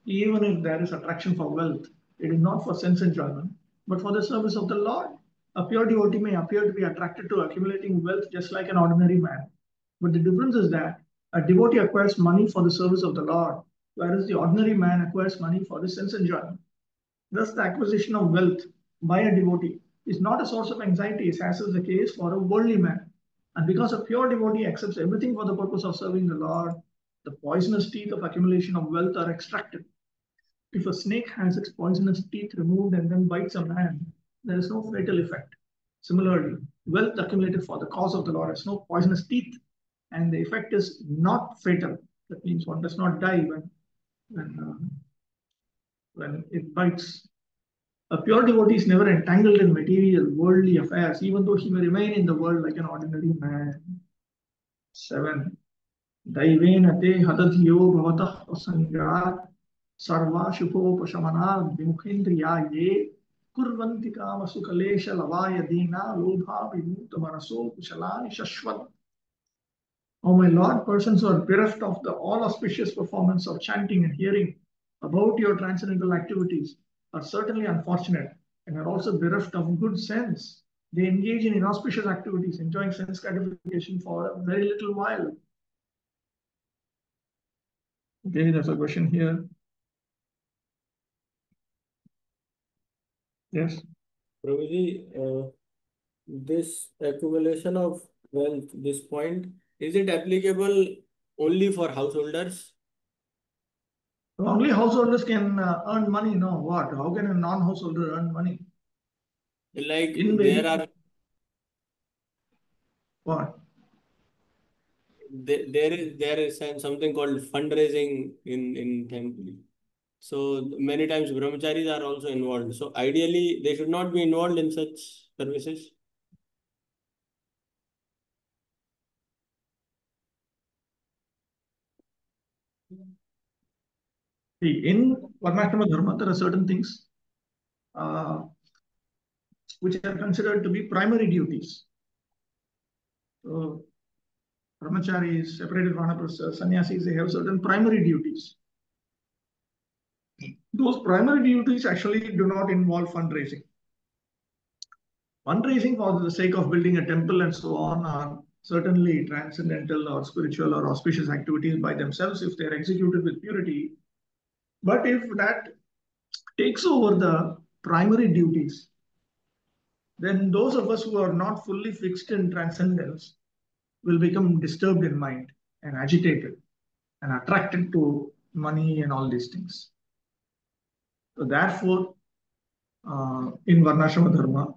Even if there is attraction for wealth, it is not for sense enjoyment, but for the service of the Lord. A pure devotee may appear to be attracted to accumulating wealth just like an ordinary man. But the difference is that a devotee acquires money for the service of the Lord, whereas the ordinary man acquires money for the sense enjoyment. Thus, the acquisition of wealth by a devotee is not a source of anxiety, as is the case for a worldly man. And because a pure devotee accepts everything for the purpose of serving the Lord, the poisonous teeth of accumulation of wealth are extracted. If a snake has its poisonous teeth removed and then bites a man, there is no fatal effect. Similarly, wealth accumulated for the cause of the Lord has no poisonous teeth, and the effect is not fatal. That means one does not die when it bites. A pure devotee is never entangled in material, worldly affairs, even though he may remain in the world like an ordinary man. 7. Daivena te hadadhiyo bhavatah prasangat sarva shubhopashamana vimukhendriya ye kurvanti kama sukalesha lavaya dina lobha vimuta manaso kushalani shashvat. O my Lord, persons who are bereft of the all auspicious performance of chanting and hearing about your transcendental activities are certainly unfortunate and are also bereft of good sense. They engage in inauspicious activities, enjoying sense gratification for a very little while. Okay, there's a question here. Yes. Prabhuji, this accumulation of wealth, this point, is it applicable only for householders? Only householders can earn money. No, what? How can a non-householder earn money? Like In there very are what? there is something called fundraising in temple. So many times brahmacharis are also involved. So ideally, they should not be involved in such services. See, in Varnashrama Dharma, there are certain things uh, which are considered to be primary duties. So, brahmacharis, separated vanaprastha, sannyasis, they have certain primary duties. Those primary duties actually do not involve fundraising. Fundraising for the sake of building a temple and so on are certainly transcendental or spiritual or auspicious activities by themselves if they are executed with purity. But if that takes over the primary duties, then those of us who are not fully fixed in transcendence will become disturbed in mind and agitated and attracted to money and all these things. So therefore, in Varnashrama Dharma,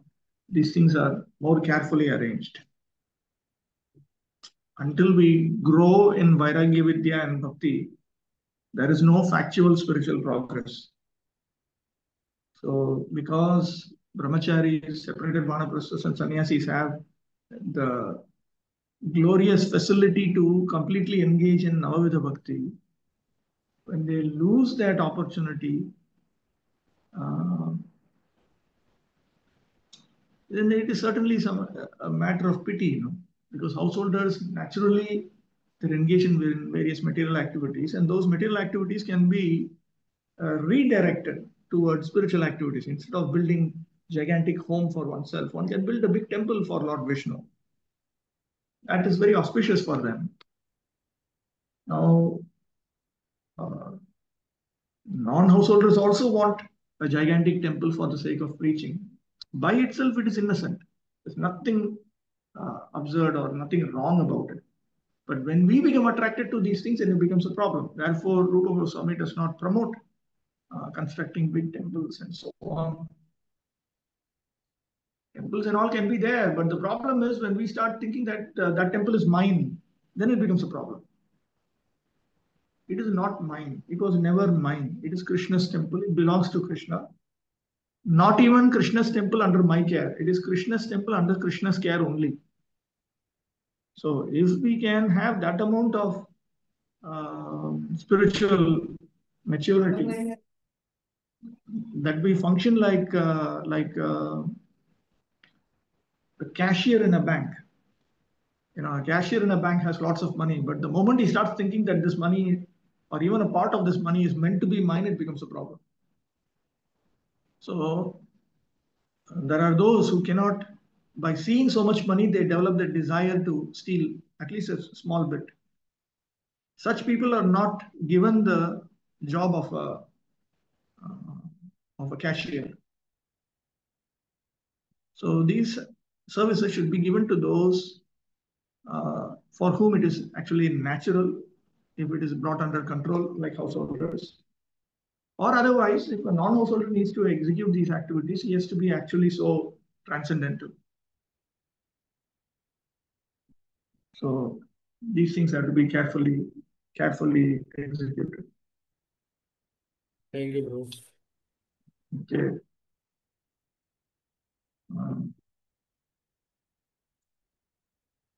these things are more carefully arranged. Until we grow in Vairagya Vidya and Bhakti, there is no factual spiritual progress. So because brahmacharis, separated vanaprasthas and sannyasis have the glorious facility to completely engage in Navavidha Bhakti, when they lose that opportunity, uh, then it is certainly a matter of pity, because householders naturally they're engaged in various material activities, and those material activities can be redirected towards spiritual activities. Instead of building gigantic home for oneself, one can build a big temple for Lord Vishnu. That is very auspicious for them. Now, non-householders also want a gigantic temple for the sake of preaching. By itself, it is innocent. There's nothing absurd or nothing wrong about it. But when we become attracted to these things, then it becomes a problem. Therefore, Rupa Goswami does not promote constructing big temples and so on. Temples and all can be there, but the problem is when we start thinking that that temple is mine, then it becomes a problem. It is not mine. It was never mine. It is Krishna's temple. It belongs to Krishna. Not even Krishna's temple under my care. It is Krishna's temple under Krishna's care only. So if we can have that amount of spiritual maturity, that we function like a cashier in a bank. A cashier in a bank has lots of money, but the moment he starts thinking that this money or even a part of this money is meant to be mine, it becomes a problem. So there are those who cannot, by seeing so much money, they develop the desire to steal at least a small bit. Such people are not given the job of a cashier. So these services should be given to those for whom it is actually natural, if it is brought under control, like householders. Or otherwise, if a non-householder needs to execute these activities, he has to be actually so transcendental. So these things have to be carefully executed. Thank you, bro. Okay.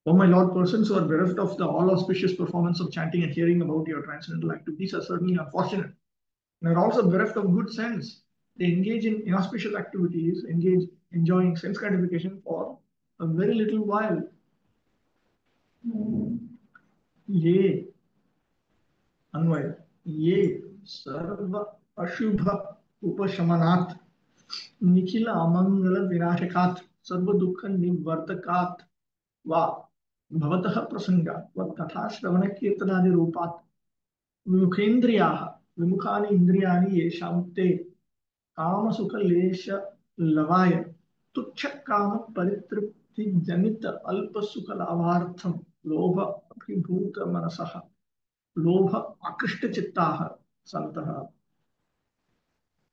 Oh my Lord, persons who are bereft of the all auspicious performance of chanting and hearing about your transcendental activities are certainly unfortunate. And are also bereft of good sense. They engage in inauspicious activities, enjoying sense gratification for a very little while. ye अन्वय ये सर्व अशुभ उपशमनात् निखिल अमंगल विनाशकात् सर्व दुःख निवर्तकात् वा भवतः प्रसंगात् कथा श्रवण कीर्तनादि रूपात् विमुखेन्द्रियाः विमुखानि इन्द्रियाणि येषां ते काम सुख लेश लवाय तुच्छ काम परितृप्ति जनित अल्प सुख लाभार्थम लोभ अभिभूत मनसः लोभ आकृष्ट चित्ताः सन्तः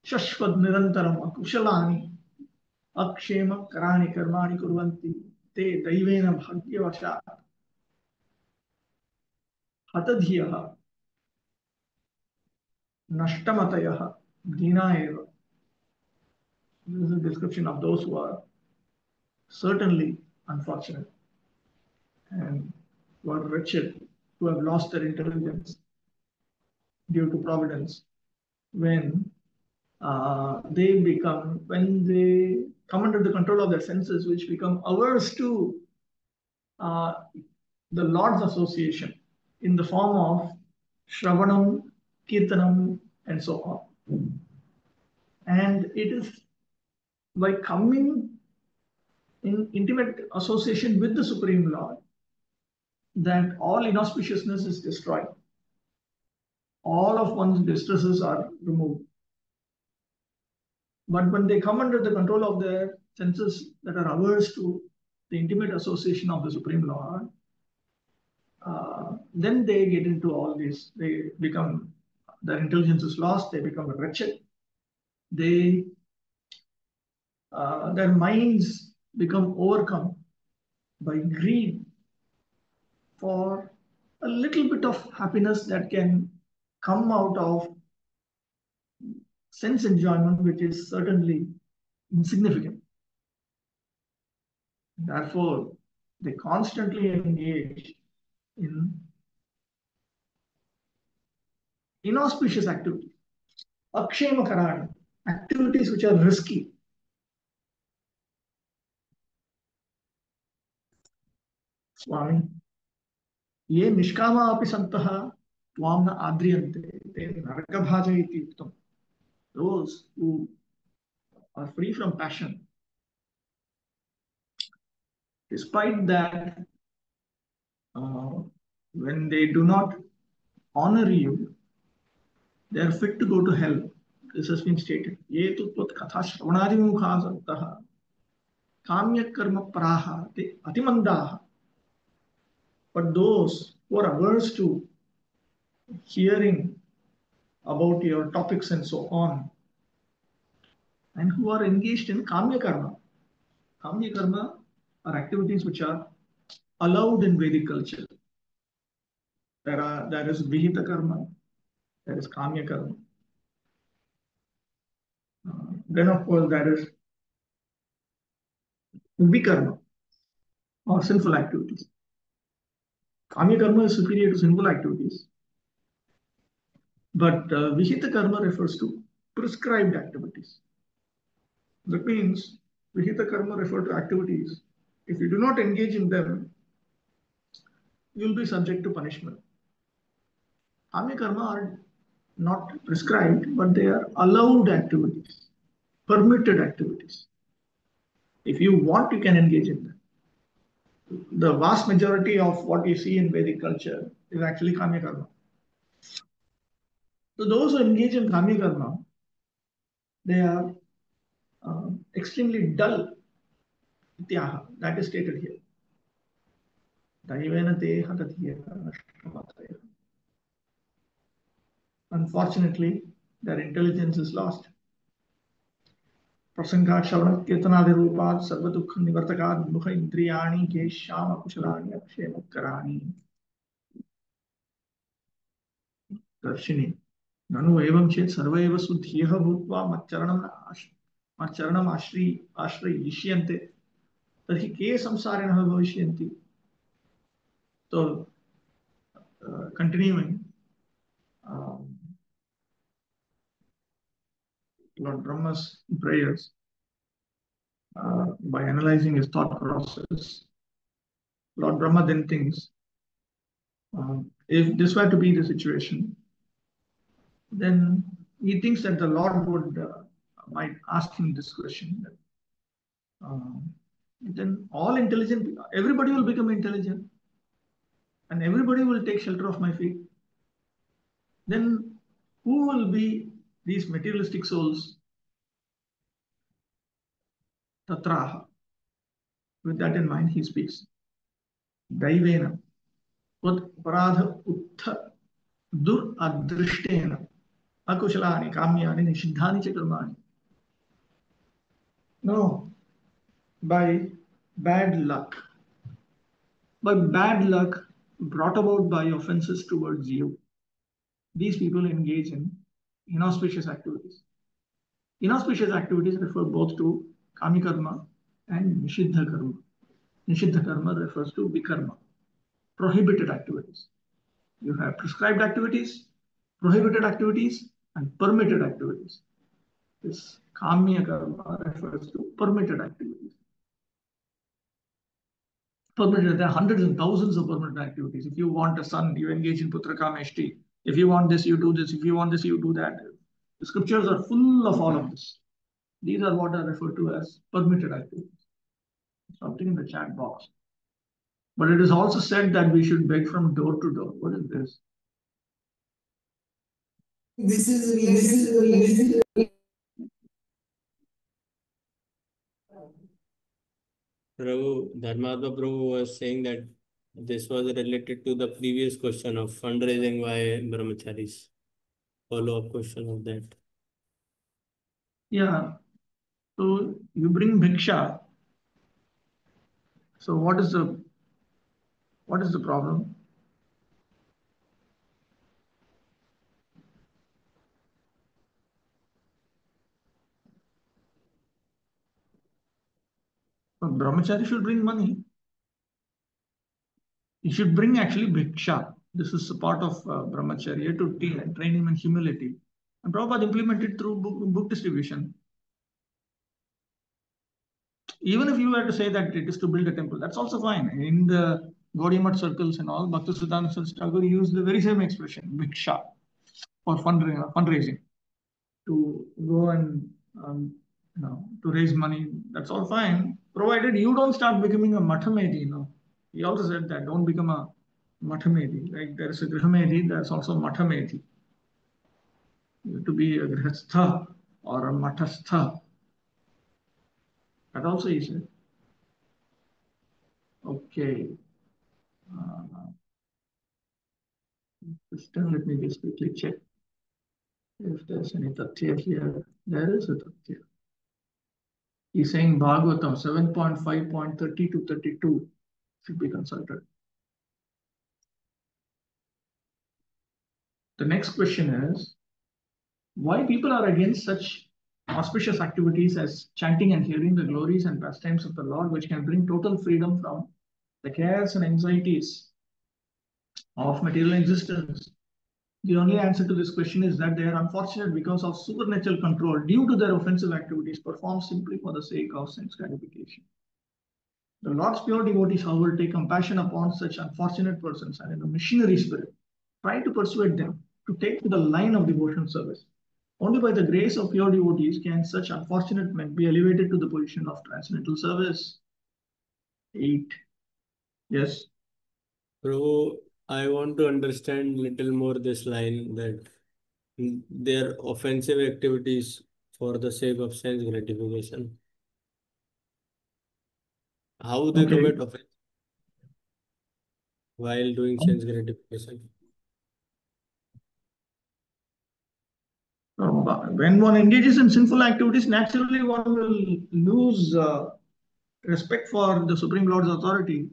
शश्वत निरंतरम अकुशलानि अक्षेम कराणि कर्माणि कुर्वन्ति ते दैवेन भाग्यवशात् हतधियः नष्टमतयः दीना एव. This is a description of those who are certainly unfortunate and who are wretched, who have lost their intelligence due to providence when they come under the control of their senses, which become averse to the Lord's association in the form of Shravanam, Kirtanam, and so on. And it is by coming in intimate association with the Supreme Lord that all inauspiciousness is destroyed. All of one's distresses are removed. But when they come under the control of their senses that are averse to the intimate association of the Supreme Lord, then they get into all this. They become, their intelligence is lost, they become wretched. Their minds become overcome by greed for a little bit of happiness that can come out of sense enjoyment, which is certainly insignificant. Therefore, they constantly engage in inauspicious activities, akshema karani, activities which are risky. Swami, ये निष्कामा अपि सन्तः त्वां न आद्रियन्ते ते नरकभाजय इति उक्तम्. Those who are free from passion, despite that, when they do not honor you, they are fit to go to hell. This has been stated. ये तु त्वत्कथा श्रवणादिमुखाः सन्तः काम्यकर्मपराः ते अतिमन्दाः. But those who are averse to hearing about your topics and so on, and who are engaged in kamya karma. Kamya karma are activities which are allowed in Vedic culture. There is vihita karma, there is kamya karma. Then of course there is vikarma or sinful activities. Kamya karma is superior to sinful activities. But vihita karma refers to prescribed activities. That means vihita karma refer to activities. If you do not engage in them, you will be subject to punishment. Kamya karma are not prescribed, but they are allowed activities, permitted activities. If you want, you can engage in them. The vast majority of what you see in Vedic culture is actually Kamya karma. So those who engage in Kamya karma, they are extremely dull. That is stated here. Unfortunately, their intelligence is lost. प्रसंगात् श्रवण कीर्तनादि रूपात् सर्व दुःख निवर्तकात् मुख इंद्रियाणि येषाम् अकुशलानि अक्षेमकराणि. दर्शिनी ननु एवं चेत् सर्व एव शुद्धियः भूत्वा मच्चरणम् आश्रयिष्यन्ते तर्हि के संसारिणः भविष्यन्ति. So continuing, Lord Brahma's prayers, by analyzing his thought process, Lord Brahma then thinks If this were to be the situation, then he thinks that the Lord would might ask him this question. Then all intelligent, everybody will become intelligent, and everybody will take shelter of my feet. Then who will be these materialistic souls? Tatraha. With that in mind, he speaks. Daivena. Paradha uttha dur adrishtena akushalani kamyani nishiddhani chakarmani. No, by bad luck. By bad luck brought about by offenses towards you, these people engage in inauspicious activities. Inauspicious activities refer both to kami karma and nishiddha karma. Nishiddha karma refers to vikarma, prohibited activities. You have prescribed activities, prohibited activities, and permitted activities. This kamya karma refers to permitted activities. Permitted, there are hundreds and thousands of permitted activities. If you want a son, you engage in putra kameshti. If you want this, you do this. If you want this, you do that. The scriptures are full of all of this. These are what are referred to as permitted activities. Something in the chat box. But it is also said that we should beg from door to door. What is this? This is Prabhu, Dharmatma Prabhu was saying that this was related to the previous question of fundraising by brahmacharis. Follow-up question of that. Yeah. So you bring bhiksha. So what is the problem? But brahmachari should bring money. He should bring actually bhiksha. This is a part of brahmacharya to train him in humility. And Prabhupada implemented through book distribution. Even if you were to say that it is to build a temple, that's also fine. In the Gaudiya Math circles and all, Bhaktisiddhanta Saraswati Thakur used the very same expression, bhiksha, for fundraising, to go and to raise money. That's all fine, provided you don't start becoming a mathamedi. He also said that don't become a mathamedi. Like there is a grihamedi, there's also mathamedi. You have to be a grihastha or a matastha. That also he said. Okay. Let me just quickly check if there's any tathya here. There is a tathya. He's saying Bhagavatam 7.5.30 to 32 should be consulted. The next question is, why people are against such auspicious activities as chanting and hearing the glories and pastimes of the Lord, which can bring total freedom from the cares and anxieties of material existence? The only answer to this question is that they are unfortunate because of supernatural control due to their offensive activities performed simply for the sake of sense gratification. The Lord's pure devotees, however, take compassion upon such unfortunate persons and in a missionary spirit, try to persuade them to take to the line of devotional service. Only by the grace of pure devotees can such unfortunate men be elevated to the position of transcendental service. 8. Yes. Prabhu, I want to understand little more this line that their offensive activities for the sake of sense gratification. How they commit offense while doing sense gratification? When one engages in sinful activities, naturally one will lose respect for the Supreme Lord's authority.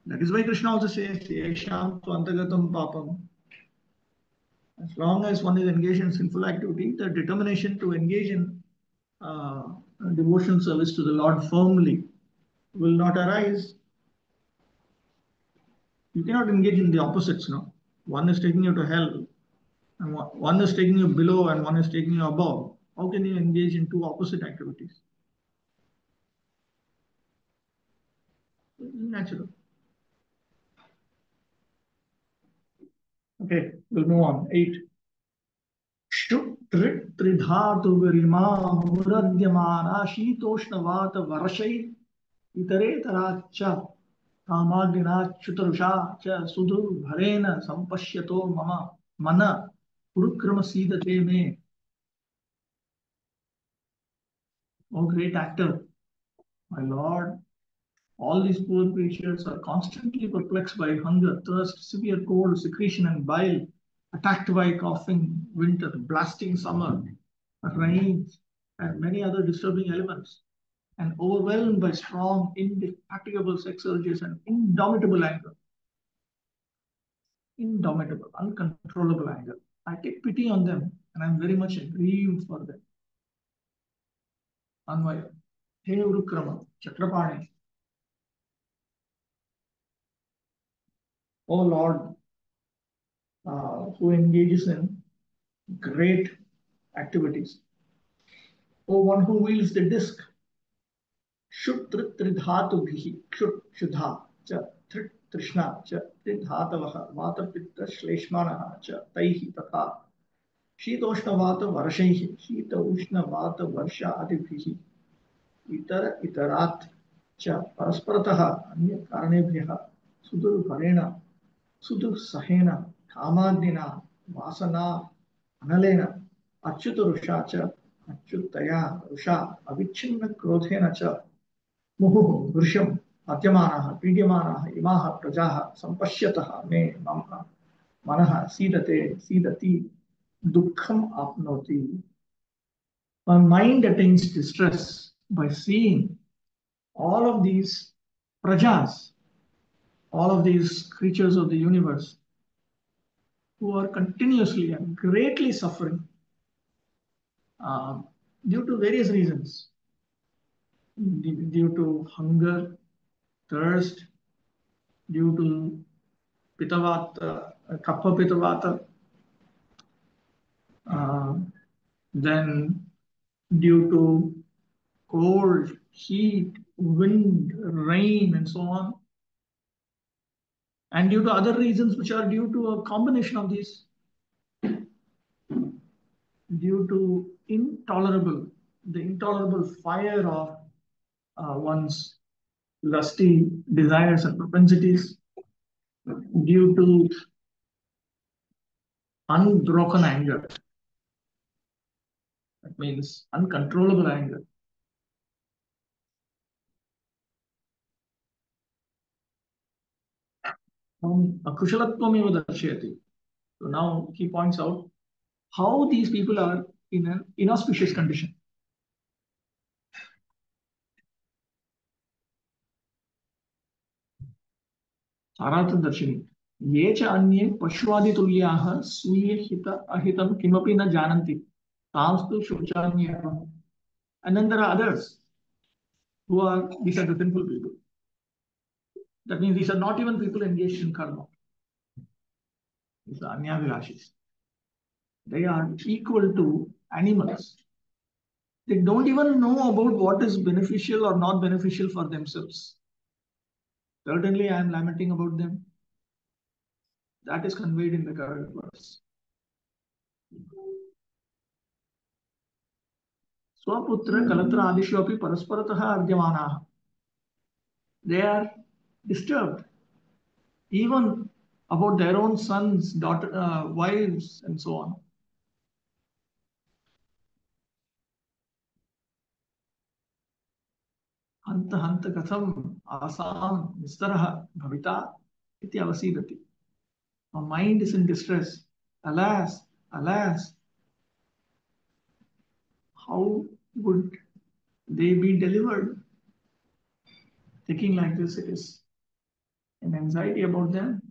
That is why Krishna also says, Yesham tu antagatam papam. As long as one is engaged in sinful activity, the determination to engage in devotional service to the Lord firmly will not arise. You cannot engage in the opposites. No, one is taking you to hell, and one is taking you below, and one is taking you above. How can you engage in two opposite activities? Natural. Okay, we'll move on. 8. Tridhatu Virima Muradyamana Shitoshnavata Varashai Itare Taracha Kamagina Chutarusha Cha Sudu Bharena Sampashyato Mama Mana Urukrama Sidate Me. Oh, great actor, my lord. All these poor creatures are constantly perplexed by hunger, thirst, severe cold, secretion, and bile, attacked by coughing winter, blasting summer, rains, and many other disturbing elements, and overwhelmed by strong, indefatigable sex urges and indomitable anger. Indomitable, uncontrollable anger. I take pity on them, and I'm very much grieved for them. Anvaya. He Urukrama, Chakrapani. Oh Lord, who engages in great activities. Oh, one who wields the disc. Shut tridhatu bhihi, shut shudha, cha trit trishna, cha tridhatavaha, vata pitta shleshmanaha, cha taihi tatha. Shitoshna vata varashaihi, shita ushna vata varsha adibhihi, itara itarat, cha parasparataha, anya karanebhyaha, sudur bharena, sudur sahena, kamadnina, vasana, analena, achyuta rusha cha, achyutaya rusha, avichinna krodhena cha, मुहुः वृषम् अत्यमानः पीड्यमानः इमाः प्रजाः सम्पश्यतः मे मम मनः सीदते सीदति दुःखम् आप्नोति. My mind attains distress by seeing all of these prajas, all of these creatures of the universe who are continuously and greatly suffering due to various reasons, due to hunger, thirst, due to Pitavata, Kapha Pitavata, then due to cold, heat, wind, rain, and so on, and due to other reasons which are due to a combination of these, due to the intolerable fire of one's lusty desires and propensities, due to unbroken anger. That means uncontrollable anger. So now he points out how these people are in an inauspicious condition. Arathadarshini. Ye cha anye pashwadi swiye hita ahitam kimapi na jananti. Tamstu shochanyavam. And then there are others these are the sinful people. That means these are not even people engaged in karma. These are anyavilashis. They are equal to animals. They don't even know about what is beneficial or not beneficial for themselves. Certainly, I am lamenting about them. That is conveyed in the current verse. Swaputra kalatra adishu api parasparataha adyamanaha. They are disturbed even about their own sons, wives, and so on. Hanta hanta katham asam nistaraha bhavita iti avasidati. My mind is in distress. Alas, alas, how would they be delivered? Thinking like this, it is an anxiety about them.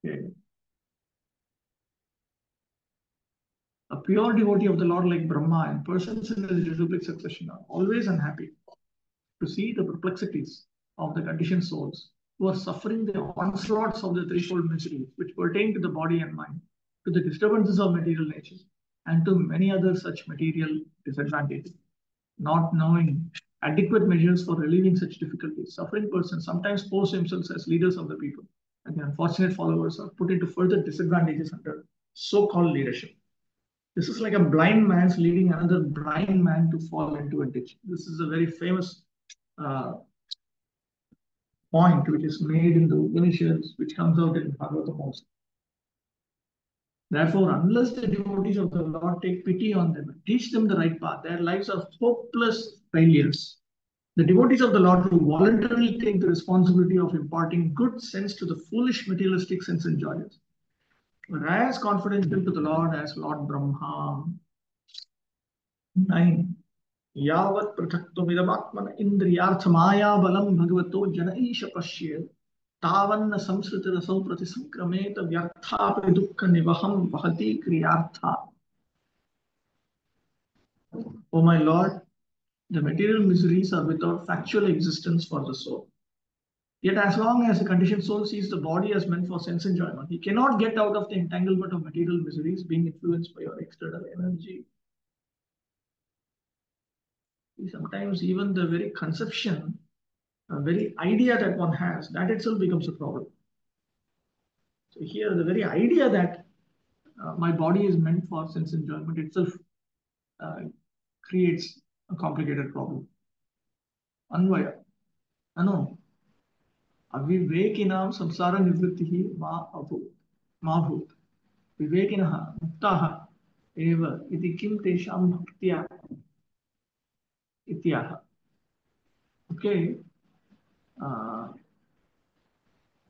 Okay. A pure devotee of the Lord like Brahma and persons in his republic succession are always unhappy to see the perplexities of the conditioned souls who are suffering the onslaughts of the threefold miseries which pertain to the body and mind, to the disturbances of material nature, and to many other such material disadvantages. not knowing adequate measures for relieving such difficulties. Suffering persons sometimes pose themselves as leaders of the people, and the unfortunate followers are put into further disadvantages under so-called leadership. This is like a blind man's leading another blind man to fall into a ditch. This is a very famous point which is made in the Upanishads, which comes out in Bhagavatam also. Therefore, unless the devotees of the Lord take pity on them and teach them the right path, their lives are hopeless failures. The devotees of the Lord who voluntarily take the responsibility of imparting good sense to the foolish materialistic sense enjoyers are as confidential to the Lord as Lord Brahma. 9. Yavat prathaktvamidamatmana indriyarthamaya balam bhagavato janaisha pashye tavanna samsritirasau pratisankrameta vyarthapi dukkha nivaham vahati kriyartha. O my Lord, the material miseries are without factual existence for the soul. Yet as long as a conditioned soul sees the body as meant for sense enjoyment, he cannot get out of the entanglement of material miseries being influenced by your external energy. Sometimes even the very conception, very idea that one has, that itself becomes a problem. So here the very idea that my body is meant for sense enjoyment itself creates a complicated problem. Anvaya. Ano. Avivekinam samsara nivrittihi ma bhut. Vivekinaha muktaha eva iti kim tesham bhaktya ityaha. Okay.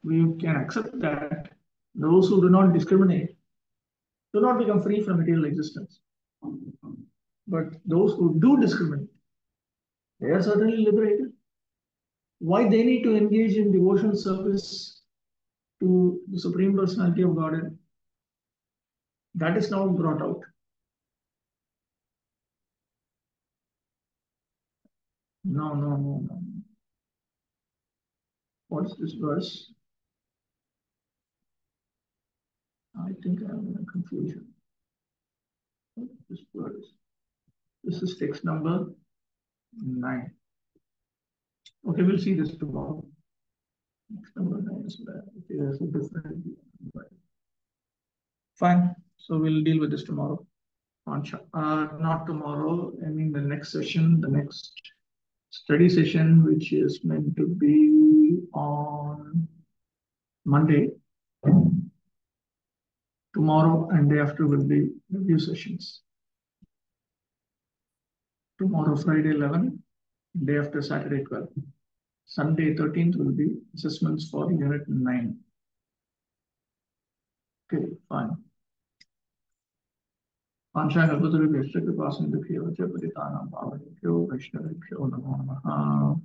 We can accept that those who do not discriminate do not become free from material existence. But those who do discriminate, they are certainly liberated. Why they need to engage in devotional service to the Supreme Personality of Godhead, that is now brought out. No. What is this verse? I think I am in a confusion. What is this verse? This is text number 9. Okay, we'll see this tomorrow. Text number 9 is bad. Okay, there's a different. Fine. So we'll deal with this tomorrow. Not tomorrow. I mean the next session, the next study session, which is meant to be on Monday. Tomorrow and day after will be review sessions. Tomorrow, Friday 11, day after Saturday 12. Sunday 13th will be assessments for unit 9. Okay, fine. Panchanga Gudru Vishnu Kripasan Dukhiyo Japaditanam Bhavadikyo Vaishnavibhyo Namo Namaha.